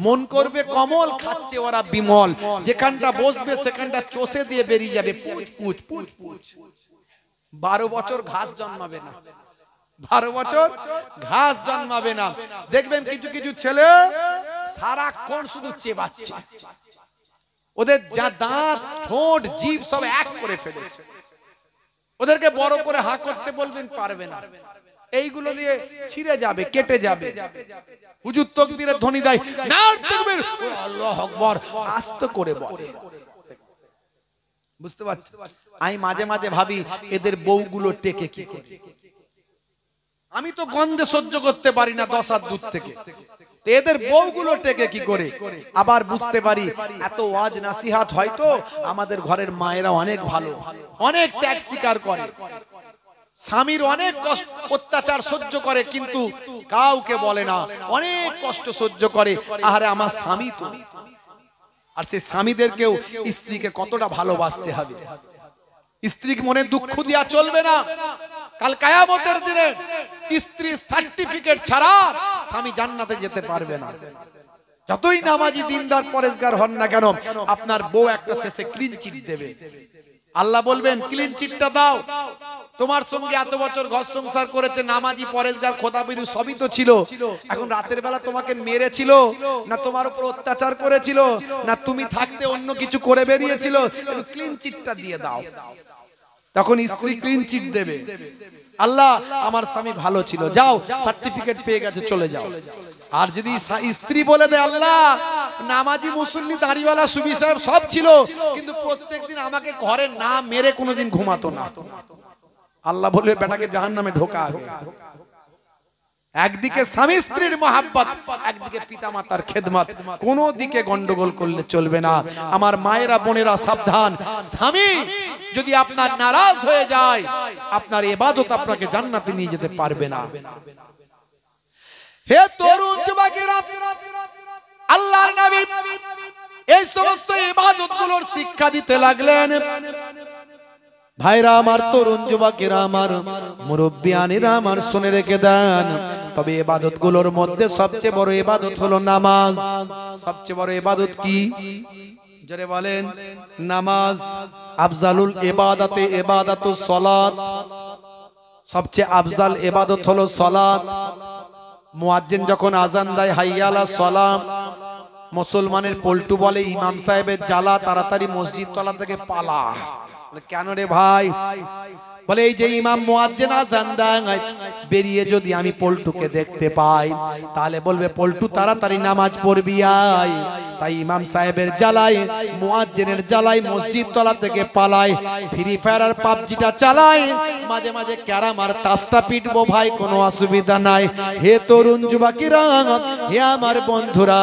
মন করবে কমল, খাচ্ছে ওরা বিমল। যেখানটা বসবে সেখানটা চষে দিয়ে বেরিয়ে যাবে পুচ পুচ পুচ পুচ। 12 বছর ঘাস জন্মাবে না, 12 বছর ঘাস জন্মাবে না। দেখবেন কিছু কিছু ছেলে সারাক্ষণ শুধু চেবাচ্ছে, ওদের যা দাঁত ঠোঁট জিভ সব এক করে ফেলেছে। ওদেরকে বড় করে হা করতে বলবেন, পারবে না। এইগুলো দিয়ে ছিঁড়ে যাবে, কেটে যাবে। হুজুর তাকবীরের ধ্বনি দেয়, নাউজ তাকবীর, আল্লাহু আকবার, আস্তে করে বলে। বুঝতে পারছেন? আমি মাঝে মাঝে ভাবি এদের বউগুলো টেকে কি করে। আমি তো গন্ধে সহ্য করতে পারি না 10 হাত দূর থেকে, এদের বউগুলো টেকে কি করে। আবার বুঝতে পারি এত ওয়াজ নাসিহাত, হয়তো আমাদের ঘরের মায়েরা অনেক ভালো, অনেক ত্যাগ স্বীকার করে, স্বামীর অনেক কষ্ট অত্যাচার সহ্য করে, কিন্তু কাউকে বলে না, অনেক কষ্ট সহ্য করে। আরে আমার স্বামী তো। আর সেই স্বামীদেরকেও স্ত্রীকে কতটা ভালোবাসতে হবে। স্ত্রীকে মনে দুঃখ দিয়া চলবে না। কাল কিয়ামতের দিনে স্ত্রী সার্টিফিকেট ছাড়া স্বামী জান্নাতে যেতে পারবে না। যতই নামাজি দিনদার পরেশগার হন না কেন, আপনার বউ একটা শেষে ক্লিন চিট দেবে। আল্লাহ বলবেন, ক্লিন চিটটা দাও। তোমার সঙ্গে এত বছর ঘর সংসার করেছে, নামাজি পরেশগার খোদাবিরু সবই তো ছিল। এখন রাতের বেলা তোমাকে মেরেছিল না, তোমার উপর অত্যাচার করেছিল না, তুমি থাকতে অন্য কিছু করে বেরিয়েছিল, ক্লিন চিটটা দিয়ে দাও। তখন স্ত্রী ক্লিন চিট দেবে, আল্লাহ আমার স্বামী ভালো ছিল, যাও সার্টিফিকেট পেয়ে গেছে, চলে যাও। আর যদি স্ত্রী বলে দেয়, আল্লাহ নামাজি মুসল্লি দাড়িওয়ালা সুবি সাহেব সব ছিল, কিন্তু প্রত্যেকদিন আমাকে ঘরে না মেরে কোনোদিন ঘুমাতো না, আল্লাহ বলবে বেটাকে জাহান্নামে ঢোকা আগে। একদিকে স্বামী স্ত্রীর মহাব্বত, একদিকে পিতামাতার খেদমত, কোন দিকে গন্ডগোল করলে চলবে না। আমার মায়েরা বোনেরা সাবধান, স্বামী যদি আপনার নারাজ হয়ে যায়, আপনার ইবাদত আপনাকে জান্নাতে নিয়ে যেতে পারবে না। হে তরুণ যুবকেরা, আল্লাহর নবী এই সমস্ত ইবাদতগুলোর শিক্ষা দিতে লাগলেন। ভাইরা আমার, তরুণ যুবকেরা আমার, মুরব্বিয়ানেরা আমার, শুনে রেখে দেন। তবে ইবাদতগুলোর মধ্যে সবচেয়ে বড় ইবাদত হলো নামাজ। সবচেয়ে বড় ইবাদত কি? জোরে বলেন, নামাজ। আফজালুল ইবাদাতে ইবাদাতুস সালাত। সবচেয়ে আফজাল ইবাদত হলো সালাত। মুয়াজ্জিন যখন আযান দেয়, হাইয়া আলাস সালাম, মুসলমানের পল্টু বলে, ইমাম সাহেবের জ্বালা, তাড়াতাড়ি মসজিদ তলা থেকে পালা। কেন রে ভাই? বলে এই যে ইমাম মুয়াজ্জিন আযান দেয়, বেরিয়ে যদি আমি পল্টুকে দেখতে পাই তাহলে বলবে পল্টু তাড়াতাড়ি নামাজ পড়বি আয়। তাই ইমাম সাহেবের জ্বালায়, মুয়াজ্জিনের জ্বালায় মসজিদ তলা থেকে পালায়, ফ্রি ফায়ার আর পাবজিটা চালায়, মাঝে মাঝে ক্যারাম আর তাসটা পিটবো ভাই, কোনো অসুবিধা নাই। হে তরুণ যুবকেরা, হে আমার বন্ধুরা,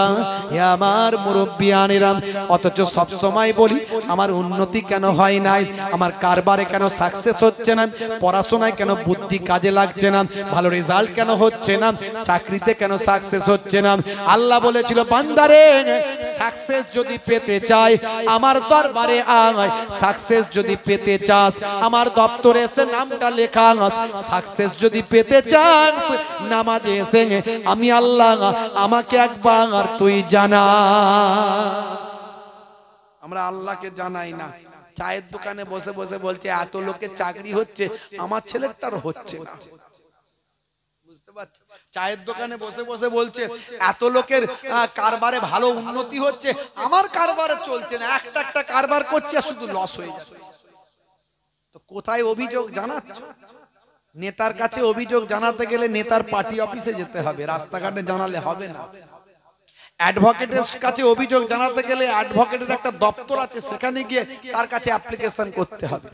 হে আমার মুরব্বিয়ানেরা, অথচ সব সময় বলি আমার উন্নতি কেন হয় নাই, আমার কারবারে কেন সাকসেস হচ্ছে না, পড়াশোনায় কেন বুদ্ধি কাজে লাগছে না, ভালো রেজাল্ট কেন হচ্ছে না, চাকরিতে কেন সাকসেস হচ্ছে না। আল্লাহ বলেছিল বান্দারে, সাকসেস যদি পেতে চাই আমার দরবারে আয়, সাকসেস যদি পেতে চাস আমার দপ্তরে এসে নামটা লেখা, সাকসেস যদি পেতে চাস নামাজে এসে আমি আল্লাহ আমাকে একবার তুই জানা। আমরা আল্লাহকে জানাই না। চায়ের দোকানে বসে বসে বলছে এত লোকের চাকরি হচ্ছে, আমার ছেলেটার হচ্ছে না। বুঝতে পারছেন? চায়ের দোকানে বসে বসে বলছে এত লোকের কারবারে ভালো উন্নতি হচ্ছে, আমার কারবারে চলছে না। একটা একটা কারবার করছে শুধু লস হয়ে যাচ্ছে। তো কোথায় অভিযোগ জানাচ্ছ? নেতার কাছে অভিযোগ জানাতে গেলে নেতার পার্টি অফিসে যেতে হবে, রাস্তাঘাটে জানালে হবে না। অ্যাডভোকেটের কাছে অভিযোগ জানাতে গেলে অ্যাডভোকেটের একটা দপ্তর আছে, সেখানে গিয়ে তার কাছে অ্যাপ্লিকেশন করতে হবে।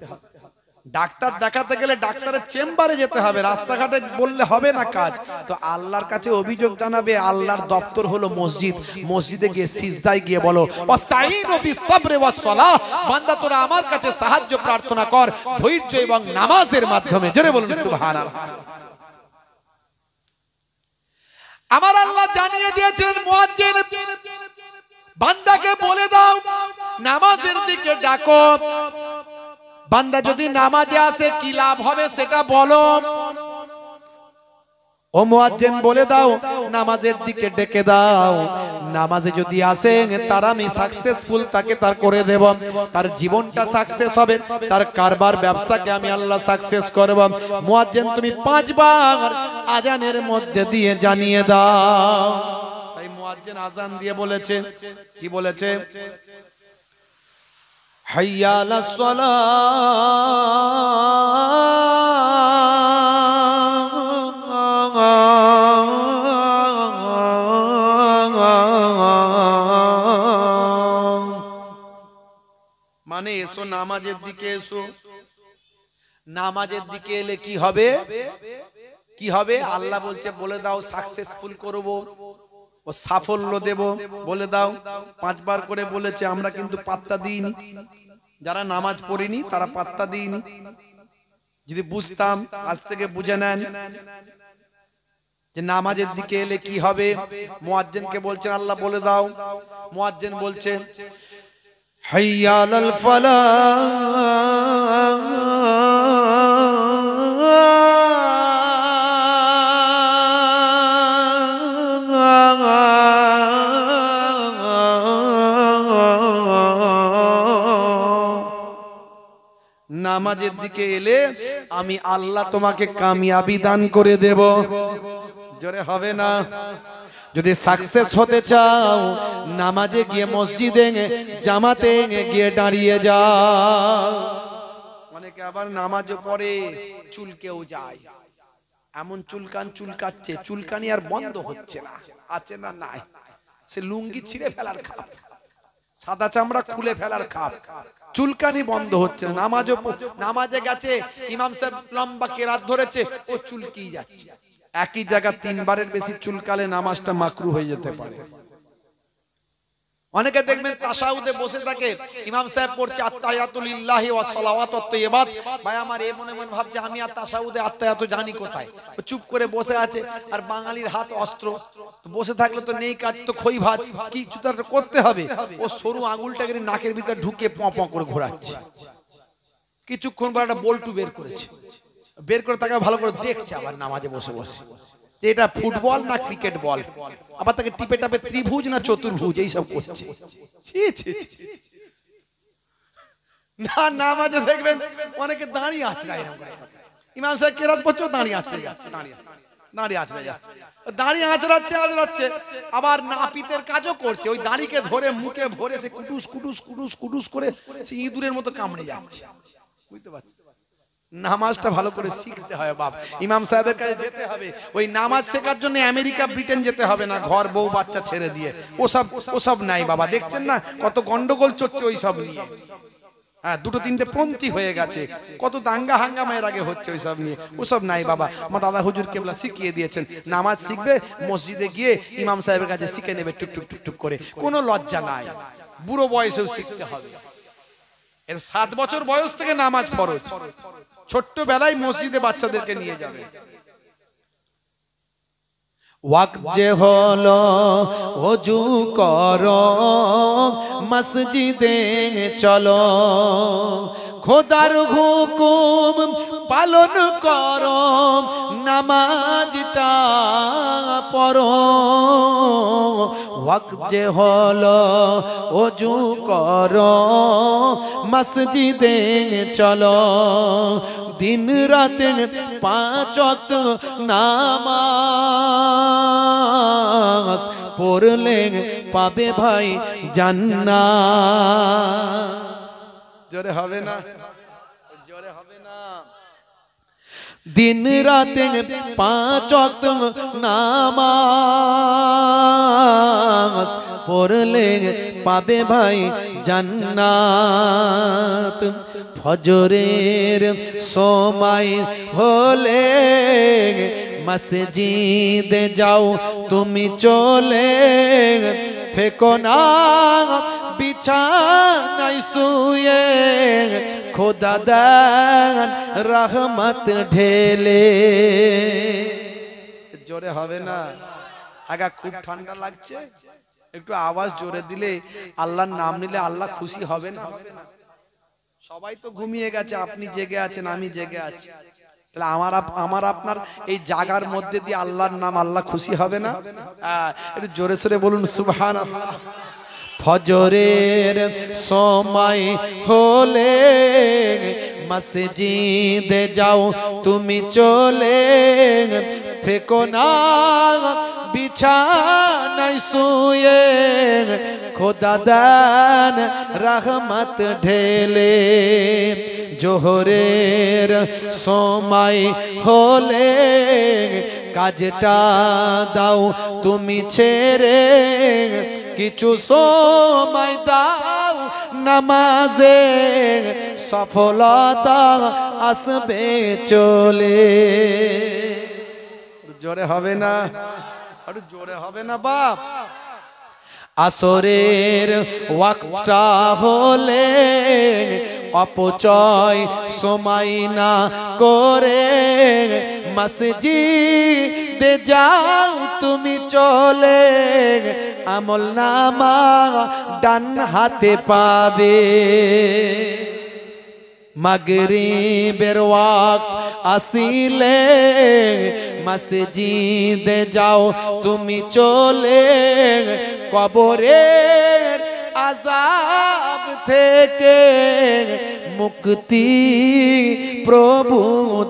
ডাক্তার দেখাতে গেলে ডাক্তারের চেম্বারে যেতে হবে, রাস্তাঘাটে বললে হবে না কাজ। তো আল্লাহর কাছে অভিযোগ জানাবে, আল্লাহর দপ্তর হলো মসজিদ। মসজিদে গিয়ে সিজদায় গিয়ে বলো ওয়াস্তাইনু বিসসবরি ওয়াসসালাহ, বান্দা তোরা আমার কাছে সাহায্য প্রার্থনা কর ধৈর্য এবং নামাজের মাধ্যমে। জোরে বলুন সুবহানাল্লাহ। আমার আল্লাহ জানিয়ে দিয়েছেন মুয়াজ্জিন বান্দাকে বলে দাও নামাজের দিকে ডাকো। বান্দা যদি নামাজে আসে কি লাভ হবে সেটা বলো। ও মুয়াজ্জিন বলে দাও নামাজের দিকে ডেকে দাও, নামাজে যদি আসে তার আমি সাকসেসফুল তাকে তার করে দেব, তার জীবনটা সাকসেস হবে, তার কারবার ব্যবসাকে আমি আল্লাহ সাকসেস করব। মুয়াজ্জিন তুমি 5 বার আজানের মধ্যে দিয়ে জানিয়ে দাও। তাই মুয়াজ্জিন আজান দিয়ে বলেছে, কি বলেছে? হাইয়া আলাস সালাহ, মানে এসো নামাজের দিকে এসো। নামাজের দিকে এলে কি হবে? কি হবে? আল্লাহ বলছে বলে দাও সাকসেসফুল করব, ও সাফল্য দেব, বলে দাও। 5 বার করে বলেছে, আমরা কিন্তু পাত্তা দিইনি। যারা নামাজ পড়িনি তারা পাত্তা দিইনি। যদি বুঝতাম, আজ থেকে বুঝে নেন যে নামাজের দিকে এলে কি হবে। মুয়াজ্জিনকে বলছেন আল্লাহ বলে দাও। মুয়াজ্জিন বলছে হাইয়া আলাল ফালাহ, নামাজের দিকে এলে আমি আল্লাহ তোমাকে কামিয়াবি দান করে দেব। জোরে হবে না? যদি সাকসেস হতে চাও নামাজে গিয়ে মসজিদে জামাতে গিয়ে দাঁড়িয়ে যাও। অনেকে আবার নামাজও পড়ে চুলকেও যায়, এমন চুলকাচ্ছে, চুলকানি আর বন্ধ হচ্ছে না। আছে না? নাই। সে লুঙ্গি ছিঁড়ে ফেলার খাপ, সাদা চামড়া খুলে ফেলার খাপ, চুলকানি বন্ধ হচ্ছে না। নামাজে গেছে, ইমাম সাহেব লম্বা কেরাত ধরেছে, ও চুলকি যাচ্ছে। একই জায়গা 3 বারের বেশি চুলকালে নামাজটা মাকরু হয়ে যেতে পারে। অনেকে দেখবেন তাশাহুদে বসে থাকে, ইমাম সাহেব পড়ছে আত্তাহিয়াতু লিল্লাহি ওয়াস সালাওয়াতুত তাইয়্যিবাত, ভাই আমার এই মনে মনে ভাবছে আমি আর তাশাহুদে আত্তাহিয়াতু জানি কোথায়। ও চুপ করে বসে আছে, আর বাঙালির হাত অস্ত্র, তো বসে থাকলে তো নেই কাজ, তো খই ভাজ কিছু তো করতে হবে। ও সরু আঙুলটাকে নাকের ভিতর ঢুকে প প করে ঘোরাচ্ছে। কিছুক্ষণ পর একটা বল্টু বের করেছে, বের করে তাকে ভালো করে দেখছে আবার নামাজে বসে বসে যে এটা ফুটবল না ক্রিকেট বল, আবার তাকে টিপে টাপে ত্রিভুজ না চতুর্ভুজ এইসব করছে। না নামাজে দেখবেন অনেকে দাঁড়িয়ে আছে, ইমাম সাহেব কেরাত পড়ছে দাঁড়িয়ে আছড়ে যাচ্ছে, দাঁড়িয়ে আছড়াচ্ছে, আবার নাপিতের কাজও করছে। ওই দাঁড়িকে ধরে মুখে ভরে সে কুটুস কুটুস কুটুস কুটুস করে সে ইঁদুরের মতো কামড়ে যাচ্ছে। বুঝতে পারছি? নামাজটা ভালো করে শিখতে হয় বাপ। ইমাম সাহেবের কাছে যেতে হবে, ওই নামাজ শেখার জন্য আমেরিকা ব্রিটেন যেতে হবে না, ঘর বউ বাচ্চা ছেড়ে দিয়ে। ওসব নাই বাবা, দেখছেন না কত গন্ডগোল চলছে ওই সব নিয়ে। হ্যাঁ, দুটো তিনটে পন্থী হয়ে গেছে, কত দাঙ্গা হাঙ্গামা এর আগে হচ্ছে ওইসব নিয়ে। ওসব নাই বাবা, আমার দাদা হুজুর কেবলা শিখিয়ে দিয়েছেন, নামাজ শিখবে মসজিদে গিয়ে ইমাম সাহেবের কাছে শিখে নেবে টুক টুক টুক করে, কোনো লজ্জা নাই। বুড়ো বয়সেও শিখতে হবে। 7 বছর বয়স থেকে নামাজ ফরজ, ছোট্ট বেলায় মসজিদে বাচ্চাদেরকে নিয়ে যাবে। ওয়াক্ত যে হলো ওযু করো মসজিদে চলো, খোদার হুকুম পালন করো, নামাজটা পড়ো। ওয়াক্ত যে হলো ওযু করো মসজিদে চলো, দিন রাতে 5 ওয়াক্ত নামাজ পড়লে পাবে ভাই জান্নাত। জোরে হবে না, জোরে হবে না। দিন রাতে 5 ওয়াক্ত নামাজ পড়লে পাবে ভাই জান্নাত। ফজরের সময় হলে মসজিদে যাও তুমি চলে, থেকো না বিছানায় শুয়ে, খোদা দেন রহমত ঢেলে। জোরে হবে না, আগা খুব ঠান্ডা লাগছে, একটু আওয়াজ জোরে দিলে, আল্লাহর নাম নিলে আল্লাহ খুশি হবেন। সবাই তো ঘুমিয়ে গেছে, আপনি জেগে আছেন, আমি জেগে আছি, তাহলে আমার আপনার এই জাগার মধ্যে দিয়ে আল্লাহর নাম আল্লাহ খুশি হবে না? একটু জোরে সোরে বলুন সুবহানাল্লাহ। ফজরের সময় হলে মসজিদে যাও তুমি চলে, থেকো না বিছানায় শুয়ে, খোদা দেন রহমত ঢেলে। জোহরের সময় হলে কাজটা দাও তুমি ছেড়ে, কিছু সময় দাও নামাজে, সফলতা আসবে চলে। জোরে হবে না, আরে জোরে হবে না বাপ। আসরের ওয়াক্তটা হলে অপচয় সময় না করে, মসজিদে যাও তুমি চলে, আমল নামা ডান হাতে পাবে। মাগরিবের ওয়াক্ত আসিলে মসজিদে যাও তুমি চলে, কবরের আযাব থেকে মুক্তি প্রভু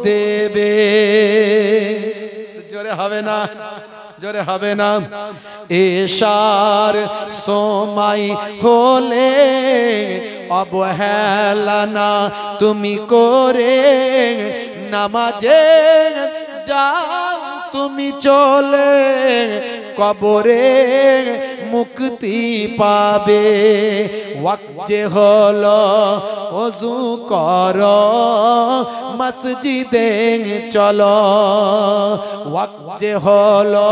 দেবে। জোরে হবে না, জোরে হবে না। এশার সময় হলে অবহেলা না তুমি করে, নামাজে যাও তুমি চলে, কবরে মুক্তি পাবে। ওয়াক্ত যে হলো ওযু করো মসজিদে চলো, ওয়াক্ত যে হলো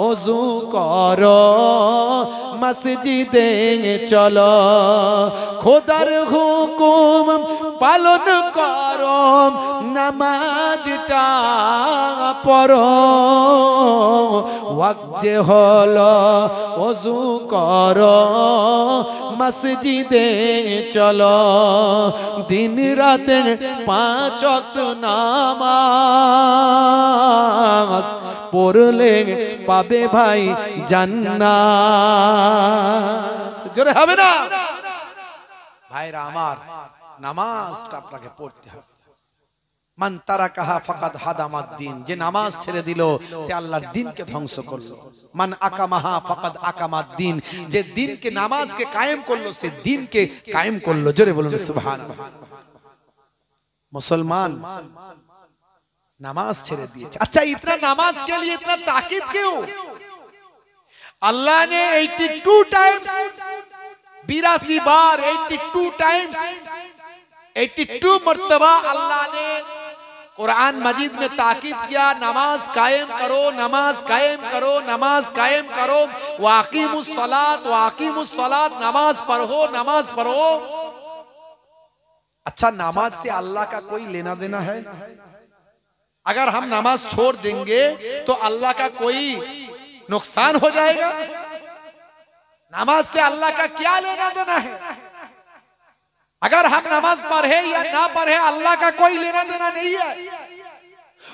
ওযু করো মসজিদে চলো, খোদার হুকুম পালন করো, নামাজটা পড়ো। ওয়াক্ত যে হলো ওযু করো মসজিদে চলো, দিন রাতে 5 ওয়াক্ত নামাজ পড়লে পাবে ভাই জান্নাত। জোরে হবে না ভাইরা আমার, নামাজটা আপনাকে পড়তে হবে। মান তারাকাহা ফাকাদ হাদামাদ দ্বীন, যে নামাজ ছেড়ে দিল সে আল্লাহর দ্বীনকে ধ্বংস করলো। মান আকামাহা ফাকাদ আকামাদ দ্বীন, যে দ্বীনকে নামাজকে কায়েম করলো সে দ্বীনকে কায়েম করলো। জোরে বলুন সুবহানাল্লাহ। मुसलमान नमाज छेड़े दिए। अच्छा, इतना नमाज के लिए इतना ताकीद क्यों? अल्लाह ने 82 टाइम्स 82 बार 82 टाइम्स 82 मर्तबा अल्लाह ने कुरान मजीद में ताकीद किया, नमाज कायम करो, नमाज कायम करो, नमाज कायम करो, वाकीमुस सलात, नमाज पढ़ो, नमाज पढ़ो। अच्छा, नमाज से अल्लाह का कोई लेना देना है? अगर हम नमाज छोड़ देंगे तो अल्लाह का कोई नुकसान हो जाएगा? नमाज से अल्लाह का क्या लेना देना है? अगर हम नमाज पढ़े या ना पढ़े अल्लाह का कोई लेना देना नहीं है।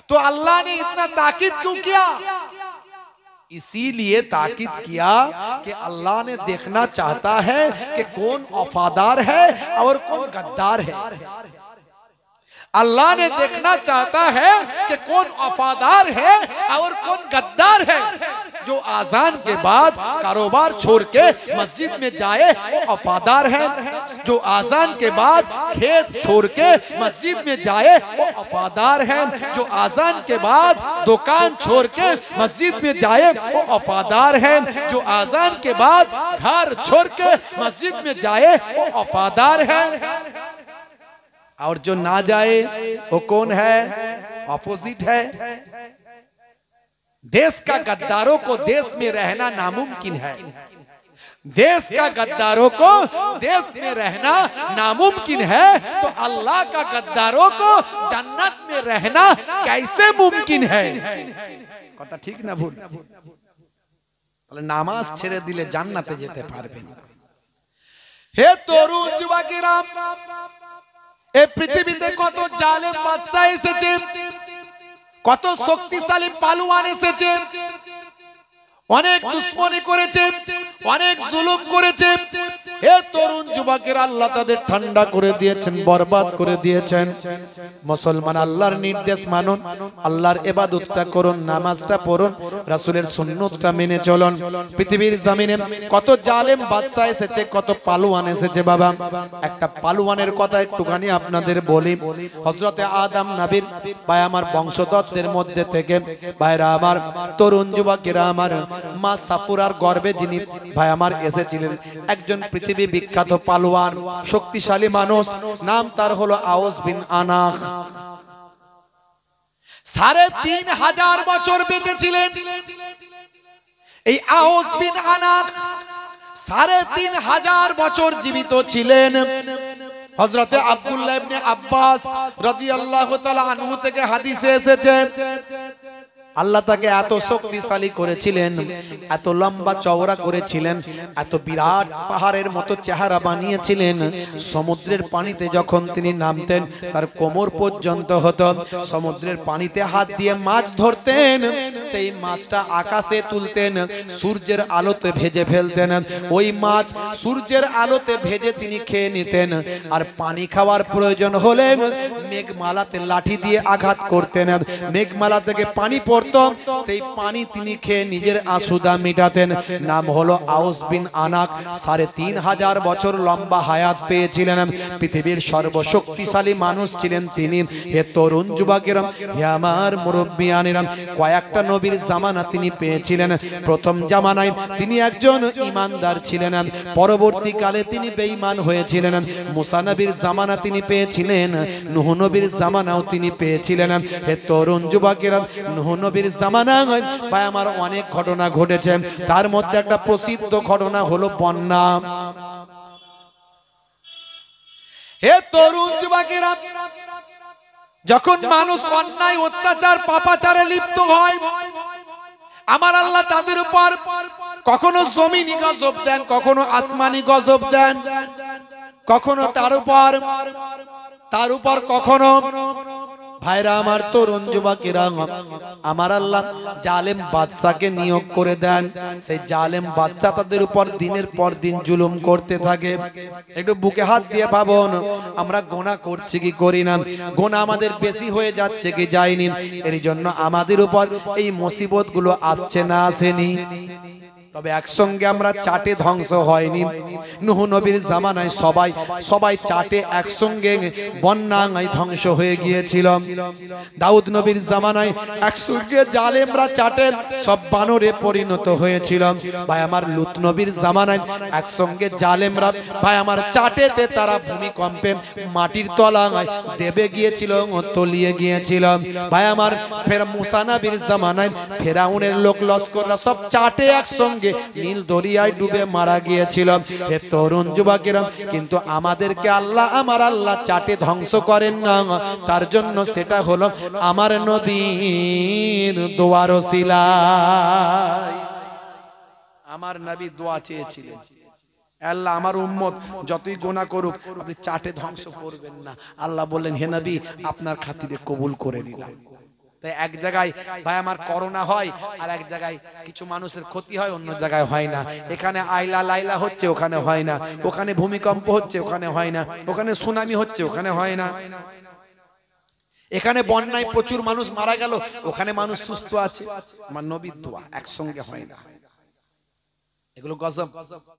तो अल्लाह ने इतना ताकीद क्यों किया? इसीलिए ताकीद किया कि अल्लाह ने देखना चाहता है कि कौन वफादार है और कौन गद्दार है। अल्लाह ने देखना चाहता है कि कौन वफादार है और कौन गद्दार है। जो आजान के बाद कारोबार छोड़ के मस्जिद में जाए वो वफादार है। जो आजान के बाद खेत छोड़ के मस्जिद में जाए वो वफादार है। जो आजान के बाद दुकान छोड़ के मस्जिद में जाए वो वफादार है। जो आजान के बाद घर छोड़ के मस्जिद में जाए वो वफादार है। और जो ना जाए वो कौन है? ऑपोजिट है। देश का गद्दारों को देश में रहना नामुमकिन है। देश का गद्दारों को देश में रहना नामुमकिन है, तो अल्लाह का गद्दारों को जन्नत में रहना कैसे मुमकिन है? কথা ঠিক না ভুল? তাহলে নামাজ ছেড়ে দিলে জান্নাতে যেতে পারবেন। হে তরুণ যুবকেরা, এই পৃথিবীতে কত জালেম বাদশা এসেছে, কত শক্তিশালী পালোয়ান এসেছে, অনেক দুশ্মনী করেছে, অনেক জুলুম করেছে। হে তরুণ যুবকেরা, আল্লাহ তাদের ঠান্ডা করে দিয়েছেন, বরবাদ করে দিয়েছেন। মুসলমান আল্লাহর নির্দেশ মানুন, আল্লাহর ইবাদতটা করুন, নামাজটা পড়ুন, রাসূলের সুন্নাতটা মেনে চলুন। পৃথিবীর জমিনে কত জালেম বাদশা এসেছে, কত পালোয়ান এসেছে। বাবা, একটা পালোয়ানের কথা একটুখানি আপনাদের বলি। হযরতে আদম নবীর ভাই আমার বংশধরদের মধ্যে থেকে ভাইরা আমার, তরুণ যুবকেরা আমার, মা সাফুরার গর্ভে যিনি ভাই আমার এসেছিলেন, একজন পৃথিবী বিখ্যাত পালোয়ান, শক্তিশালী মানুষ, নাম তার হলো আওস বিন আনাক। ৩৫০০ বছর বেঁচে ছিলেন এই আওস বিন আনাক। ৩৫০০ বছর জীবিত ছিলেন। হযরতে আব্দুল্লাহ ইবনে আব্বাস রাদিয়াল্লাহু তাআলা আনহু থেকে হাদিসে এসেছে, আল্লাহ তাকে এত শক্তিশালী করেছিলেন, এত লম্বা চওড়া করেছিলেন, এত বিরাট পাহাড়ের মতো চেহারা বানিয়েছিলেন। সমুদ্রের পানিতে যখন তিনি নামতেন তার কোমর পর্যন্ত হতো। সমুদ্রের পানিতে হাত দিয়ে মাছ ধরতেন, সেই মাছটা আকাশে তুলতেন, সূর্যের আলোতে ভেজে ফেলতেন। ওই মাছ সূর্যের আলোতে ভেজে তিনি খেয়ে নিতেন। আর পানি খাওয়ার প্রয়োজন হলে মেঘমালাতে লাঠি দিয়ে আঘাত করতেন, মেঘমালা থেকে পানি পড়তো, সেই পানি তিনি খেয়ে নিজের আশুদা মেটাতেন। নাম হলো আওস বিন আনাক। ৩৫০০ বছর লম্বা হায়াত পেয়েছিলেন। পৃথিবীর সর্বশক্তিশালী মানুষ ছিলেন তিনি। হে তরুণ যুবকেরা, হে আমার মুরব্বিয়ানেরা, কয়েকটা নবীর জামানা তিনি পেয়েছিলেন। প্রথম জামানায় তিনি একজন ঈমানদার ছিলেন, পরবর্তীকালে তিনি বেঈমান হয়েছিলেন। মুসা নবীর জামানা তিনি পেয়েছিলেন, নূহ নবীর জামানাও তিনি পেয়েছিলেন। হে তরুণ যুবকেরা, নূহ নবীর জামানায় ভাই আমার অনেক ঘটনা ঘটেছে। তার মধ্যে একটা প্রসিদ্ধ ঘটনা হলো বন্যা। হে তরুণ যুবকেরা, যখন মানুষ অন্যায় অত্যাচার পাপাচারে লিপ্ত হয়, আমার আল্লাহ তাদের উপর কখনো জমিনি গজব দেন, কখনো আসমানি গজব দেন, কখনো তার উপর কখনো ভাইরা আমার তরুণ যুবকেরা, আমার আল্লাহ জালেম বাদশাকে নিয়োগ করে দেন। সেই জালেম বাদশা তাদের উপর দিনের পর দিন জুলুম করতে থাকে। একটু বুকে হাত দিয়ে ভাবুন, আমরা গুনাহ করছি কি করি না? গুনাহ আমাদের বেশি হয়ে যাচ্ছে কি যায়নি? এর জন্য আমাদের উপর এই মুসিবত গুলো আসছে না আসেনি? তবে একসঙ্গে আমরা চাটে ধ্বংস হয়নি। নূহ নবীর জামানায় সবাই চাটে একসঙ্গে বন্যায় ধ্বংস হয়ে গিয়েছিল। দাউদ নবীর জামানায় একসঙ্গে জালেমরা চাটে সব বানরে পরিণত হয়েছিল। ভাই আমার লূত নবীর জামানায় একসঙ্গে জালেমরা ভাই আমার চাটেতে তারা ভূমিকম্পে মাটির তলায় দেবে গিয়েছিল, তলিয়ে গিয়েছিল। ভাই আমার ফের মুসা নবীর জামানায় ফেরাউনের লোক লস্কররা সব চাটে একসঙ্গে নীল দরিয়ায় ডুবে মারা গিয়েছিল। হে তরুণ যুবকেরা, কিন্তু আমাদেরকে আল্লাহ আমার আল্লাহ চাটে ধ্বংস করেন না, তার জন্য সেটা হলো আমার নবীর দোয়ার ওসিলায়। আমার নবী দোয়া চেয়েছিলেন, আল্লাহ আমার উম্মত যতই গুনাহ করুক আপনি চাটে ধ্বংস করবেন না। আল্লাহ বললেন, হে নবী আপনার খাতিরে কবুল করে নিলাম। তাই এক জায়গায় ভাই আমার করোনা হয়, আর এক জায়গায় কিছু মানুষের ক্ষতি হয়, অন্য জায়গায় হয় না। এখানে আইলা লাইলা হচ্ছে, ওখানে হয় না। ওখানে ভূমিকম্প হচ্ছে, ওখানে হয় না। ওখানে সুনামি হচ্ছে, ওখানে হয় না। এখানে বন্যায় প্রচুর মানুষ মারা গেল, ওখানে মানুষ সুস্থ আছে। আমার নবীর দোয়া একসঙ্গে হয় না। এগুলো গজব।